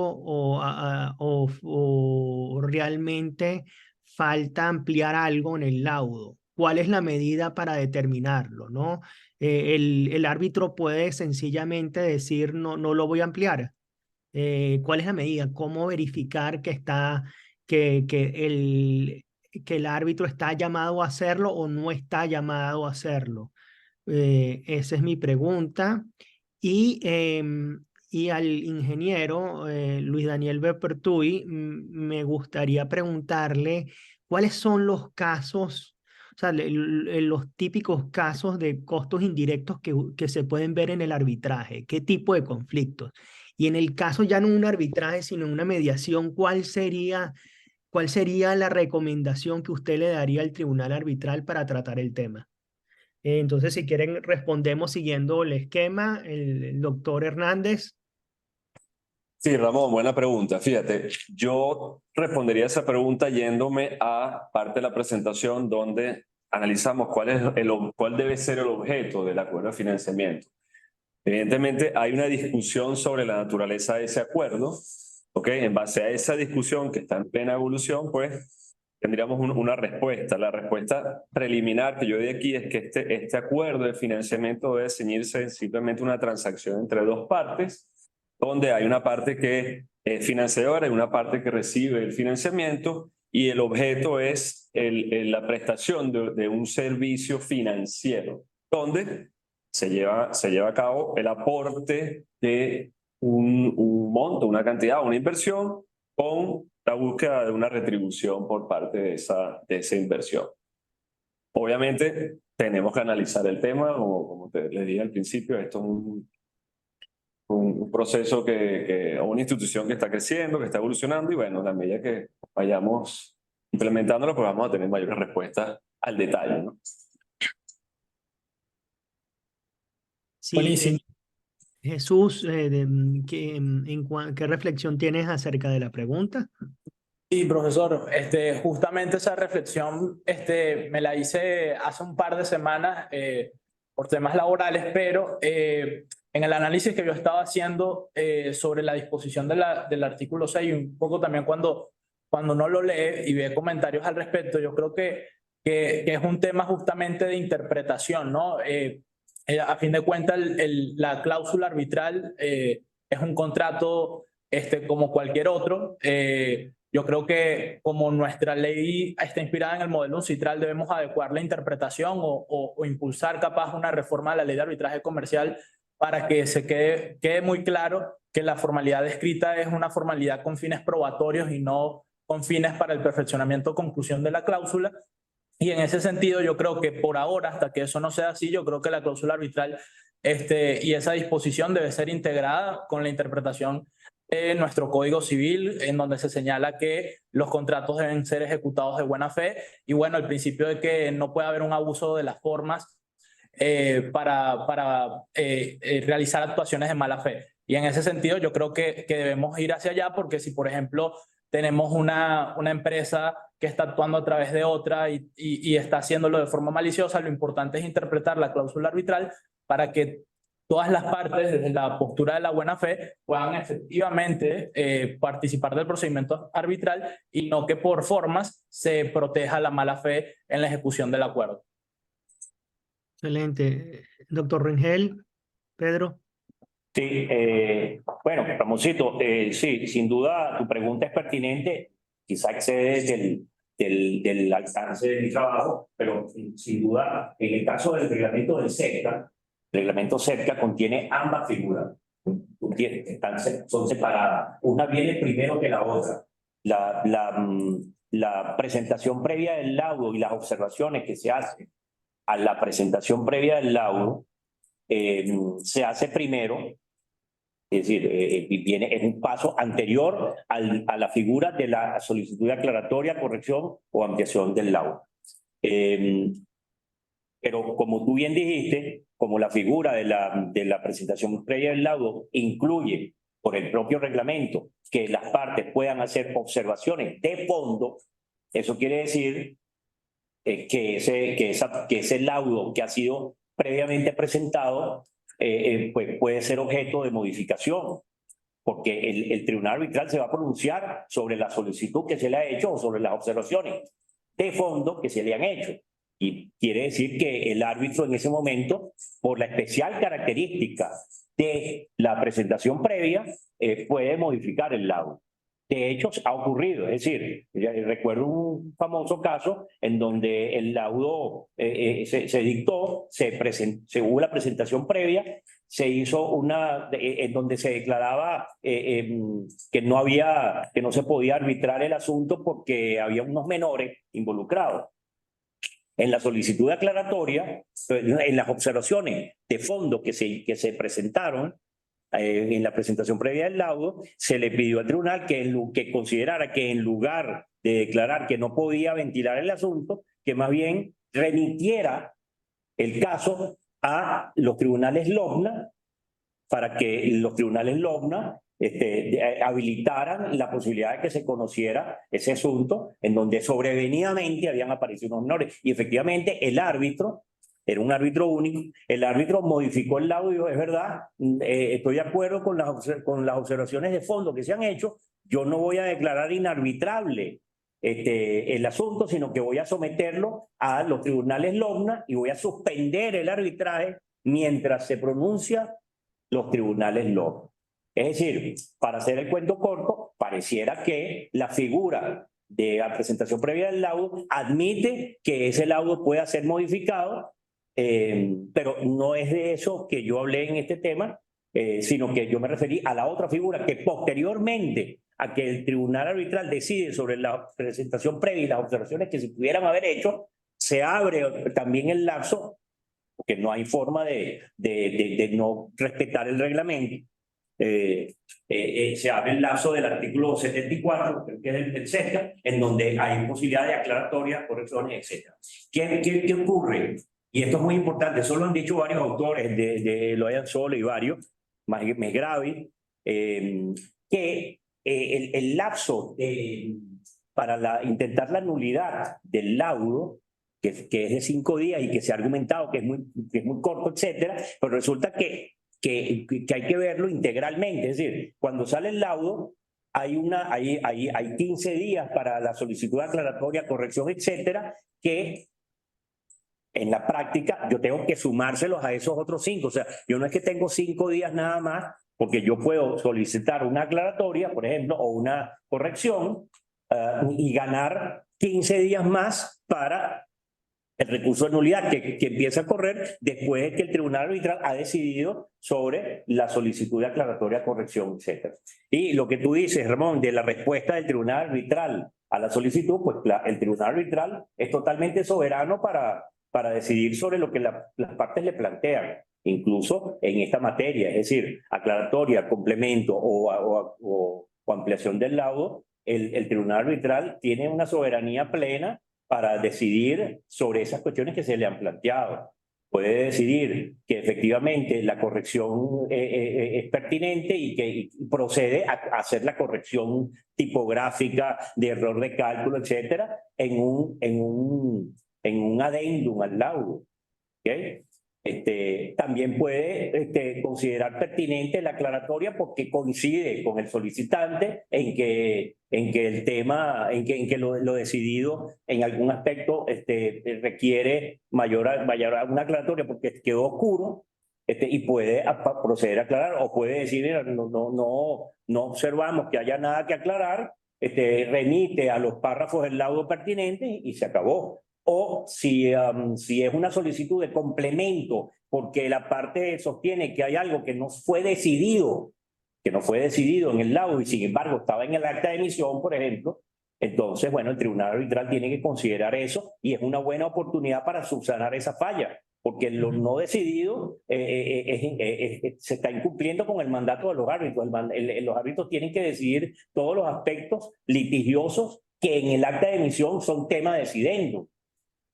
o realmente falta ampliar algo en el laudo? ¿Cuál es la medida para determinarlo, no? El árbitro puede sencillamente decir no lo voy a ampliar. ¿Cuál es la medida? ¿Cómo verificar que el árbitro está llamado a hacerlo o no está llamado a hacerlo? Esa es mi pregunta. Y al ingeniero Luis Daniel Bepertui, me gustaría preguntarle cuáles son los casos, o sea, los típicos casos de costos indirectos que se pueden ver en el arbitraje. ¿Qué tipo de conflictos? Y en el caso ya no un arbitraje, sino una mediación, ¿cuál sería la recomendación que usted le daría al tribunal arbitral para tratar el tema? Entonces, si quieren, respondemos siguiendo el esquema. El doctor Hernández. Sí, Ramón, buena pregunta. Fíjate, yo respondería esa pregunta yéndome a parte de la presentación donde analizamos cuál debe ser el objeto del acuerdo de financiamiento. Evidentemente, hay una discusión sobre la naturaleza de ese acuerdo. ¿Ok? En base a esa discusión que está en plena evolución, pues tendríamos una respuesta. La respuesta preliminar que yo di aquí es que este acuerdo de financiamiento debe ceñirse simplemente una transacción entre dos partes, donde hay una parte que es financiadora y una parte que recibe el financiamiento, y el objeto es la prestación de un servicio financiero, donde se lleva a cabo el aporte de un monto, una cantidad, una inversión, con la búsqueda de una retribución por parte de esa inversión. Obviamente, tenemos que analizar el tema, como les dije al principio, esto es un proceso o una institución que está creciendo, que está evolucionando, y bueno, a la medida que vayamos implementándolo, pues vamos a tener mayores respuestas al detalle, ¿no? Sí, Buenísimo. Jesús, ¿qué reflexión tienes acerca de la pregunta? Sí, profesor, justamente esa reflexión me la hice hace un par de semanas por temas laborales, pero en el análisis que yo estaba haciendo sobre la disposición del artículo 6, y un poco también cuando uno lo lee y ve comentarios al respecto, yo creo que es un tema justamente de interpretación, ¿no? A fin de cuentas, la cláusula arbitral es un contrato como cualquier otro. Yo creo que como nuestra ley está inspirada en el modelo UNCITRAL, debemos adecuar la interpretación o impulsar capaz una reforma de la ley de arbitraje comercial para que se quede muy claro que la formalidad descrita es una formalidad con fines probatorios y no con fines para el perfeccionamiento o conclusión de la cláusula. Y en ese sentido, yo creo que por ahora, hasta que eso no sea así, yo creo que la cláusula arbitral y esa disposición debe ser integrada con la interpretación de nuestro Código Civil, en donde se señala que los contratos deben ser ejecutados de buena fe, y bueno, el principio de que no puede haber un abuso de las formas para realizar actuaciones de mala fe. Y en ese sentido, yo creo que debemos ir hacia allá, porque si, por ejemplo, tenemos una empresa que está actuando a través de otra y está haciéndolo de forma maliciosa, lo importante es interpretar la cláusula arbitral para que todas las partes, desde la postura de la buena fe, puedan efectivamente participar del procedimiento arbitral, y no que por formas se proteja la mala fe en la ejecución del acuerdo. Excelente. Doctor Rengel, Pedro. Sí, bueno, Ramoncito, sí, sin duda tu pregunta es pertinente, quizá excede del alcance de mi trabajo, pero sin duda, en el caso del reglamento del CERCA, el reglamento CERCA contiene ambas figuras, son separadas, una viene primero que la otra. La presentación previa del laudo y las observaciones que se hacen a la presentación previa del laudo se hace primero. Es decir, es un paso anterior a la figura de la solicitud de aclaratoria, corrección o ampliación del laudo. Pero como tú bien dijiste, como la figura de la presentación previa del laudo incluye por el propio reglamento que las partes puedan hacer observaciones de fondo, eso quiere decir que ese laudo que ha sido previamente presentado pues puede ser objeto de modificación, porque el tribunal arbitral se va a pronunciar sobre la solicitud que se le ha hecho o sobre las observaciones de fondo que se le han hecho. Y quiere decir que el árbitro en ese momento, por la especial característica de la presentación previa, puede modificar el laudo. De hecho, ha ocurrido, es decir, recuerdo un famoso caso en donde el laudo se dictó, hubo la presentación previa, se hizo en donde se declaraba que no se podía arbitrar el asunto porque había unos menores involucrados. En la solicitud de aclaratoria, en las observaciones de fondo que se presentaron, en la presentación previa del laudo, se le pidió al tribunal que considerara que en lugar de declarar que no podía ventilar el asunto, que más bien remitiera el caso a los tribunales LOBNA para que los tribunales LOBNA habilitaran la posibilidad de que se conociera ese asunto en donde sobrevenidamente habían aparecido unos menores. Y efectivamente el árbitro, era un árbitro único, el árbitro modificó el laudo y dijo, es verdad, estoy de acuerdo con las observaciones de fondo que se han hecho, yo no voy a declarar inarbitrable el asunto, sino que voy a someterlo a los tribunales LOBNA y voy a suspender el arbitraje mientras se pronuncia los tribunales LOBNA. Es decir, para hacer el cuento corto, pareciera que la figura de la presentación previa del laudo admite que ese laudo pueda ser modificado, pero no es de eso que yo hablé en este tema, sino que yo me referí a la otra figura que posteriormente a que el tribunal arbitral decide sobre la presentación previa y las observaciones que se pudieran haber hecho, se abre también el lapso, porque no hay forma de no respetar el reglamento. Se abre el lapso del artículo 74, que es el CERCA, en donde hay posibilidad de aclaratoria, correcciones, etc. ¿Qué ocurre? Y esto es muy importante, eso lo han dicho varios autores, de Loyan Solo y varios, Mesgravi, que el lapso para intentar la nulidad del laudo, que es de 5 días y que se ha argumentado que es muy corto, etcétera, pero resulta que hay que verlo integralmente. Es decir, cuando sale el laudo, hay 15 días para la solicitud de aclaratoria, corrección, etcétera, que en la práctica yo tengo que sumárselos a esos otros 5. O sea, yo no es que tengo 5 días nada más, porque yo puedo solicitar una aclaratoria, por ejemplo, o una corrección, y ganar 15 días más para el recurso de nulidad que empieza a correr después de que el tribunal arbitral ha decidido sobre la solicitud de aclaratoria, corrección, etc. Y lo que tú dices, Ramón, de la respuesta del tribunal arbitral a la solicitud, pues el tribunal arbitral es totalmente soberano para decidir sobre lo que las partes le plantean, incluso en esta materia, es decir, aclaratoria, complemento o ampliación del laudo. El tribunal arbitral tiene una soberanía plena para decidir sobre esas cuestiones que se le han planteado. Puede decidir que efectivamente la corrección es pertinente y que procede a hacer la corrección tipográfica de error de cálculo, etcétera, en un adendum al laudo. ¿Okay? También puede considerar pertinente la aclaratoria porque coincide con el solicitante en que el tema, en que lo decidido en algún aspecto requiere mayor una aclaratoria porque quedó oscuro, y puede proceder a aclarar o puede decir, mira, no observamos que haya nada que aclarar, remite a los párrafos del laudo pertinente y se acabó. O si es una solicitud de complemento porque la parte sostiene que hay algo que no fue decidido en el laudo y sin embargo estaba en el acta de emisión, por ejemplo, entonces, bueno, el tribunal arbitral tiene que considerar eso y es una buena oportunidad para subsanar esa falla, porque lo no decidido se está incumpliendo con el mandato de los árbitros. Los árbitros tienen que decidir todos los aspectos litigiosos que en el acta de emisión son tema decidendo.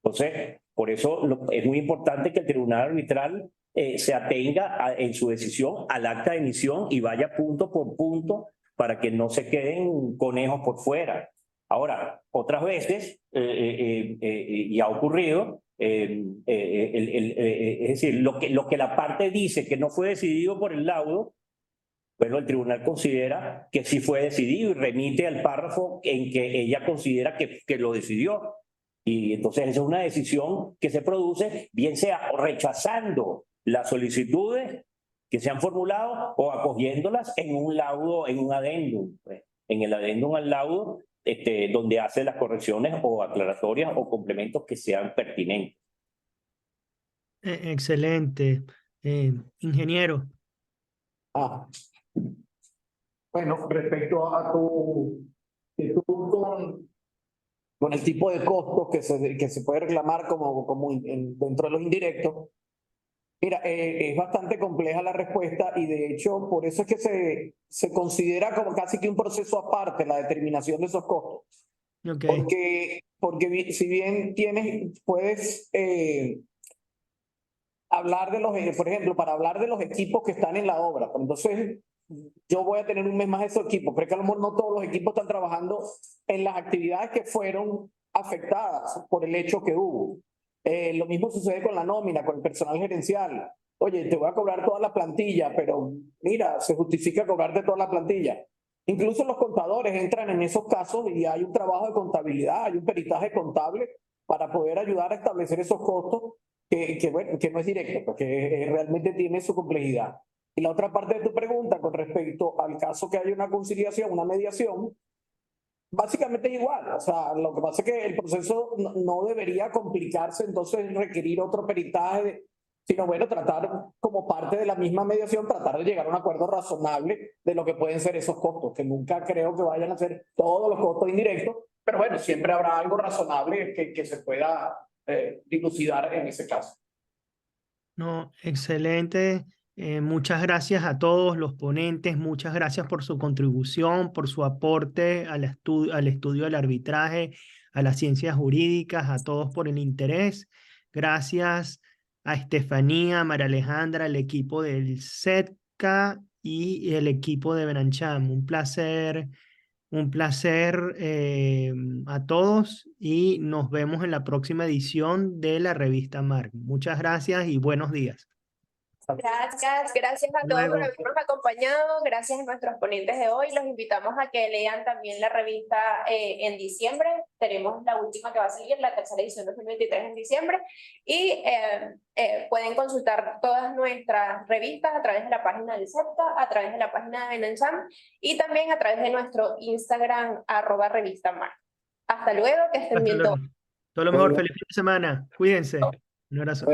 Entonces, por eso es muy importante que el tribunal arbitral se atenga en su decisión al acta de emisión y vaya punto por punto para que no se queden conejos por fuera. Ahora, otras veces, y ha ocurrido, es decir, lo que la parte dice que no fue decidido por el laudo, bueno, el tribunal considera que sí fue decidido y remite al párrafo en que ella considera que lo decidió. Y entonces esa es una decisión que se produce, bien sea rechazando las solicitudes que se han formulado o acogiéndolas en un laudo, en un adendum, pues, en el adendum al laudo, donde hace las correcciones o aclaratorias o complementos que sean pertinentes. Excelente. Ingeniero. Bueno, respecto a tu con el tipo de costos que se puede reclamar dentro de los indirectos, mira, es bastante compleja la respuesta y de hecho por eso es que se considera como casi que un proceso aparte la determinación de esos costos. Okay. Porque si bien puedes hablar de por ejemplo, para hablar de los equipos que están en la obra, pues entonces yo voy a tener un mes más de esos equipos, pero es que a lo mejor no todos los equipos están trabajando en las actividades que fueron afectadas por el hecho que hubo. Lo mismo sucede con la nómina, con el personal gerencial. Oye, te voy a cobrar toda la plantilla, pero mira, se justifica cobrarte toda la plantilla. Incluso los contadores entran en esos casos y hay un trabajo de contabilidad, hay un peritaje contable para poder ayudar a establecer esos costos que no es directo, porque realmente tiene su complejidad. Y la otra parte de tu pregunta con respecto al caso que hay una conciliación, una mediación, básicamente es igual. O sea, lo que pasa es que el proceso no debería complicarse, entonces requerir otro peritaje, sino bueno, tratar como parte de la misma mediación, tratar de llegar a un acuerdo razonable de lo que pueden ser esos costos, que nunca creo que vayan a ser todos los costos indirectos, pero bueno, siempre habrá algo razonable que se pueda dilucidar en ese caso. No, excelente. Muchas gracias a todos los ponentes, muchas gracias por su contribución, por su aporte al estudio del arbitraje, a las ciencias jurídicas, a todos por el interés. Gracias a Estefanía, a María Alejandra, al equipo del SETCA y el equipo de Benancham. Un placer a todos y nos vemos en la próxima edición de la revista Marc. Muchas gracias y buenos días. Gracias a todos por habernos acompañado, gracias a nuestros ponentes de hoy. Los invitamos a que lean también la revista en diciembre. Tenemos la última que va a salir, la tercera edición 2023 en diciembre. Y pueden consultar todas nuestras revistas a través de la página del SEPTA, a través de la página de Benancham y también a través de nuestro Instagram @revistamarc. Hasta luego, que estén bien todos. Todo lo mejor, feliz fin de semana. Cuídense. Un abrazo.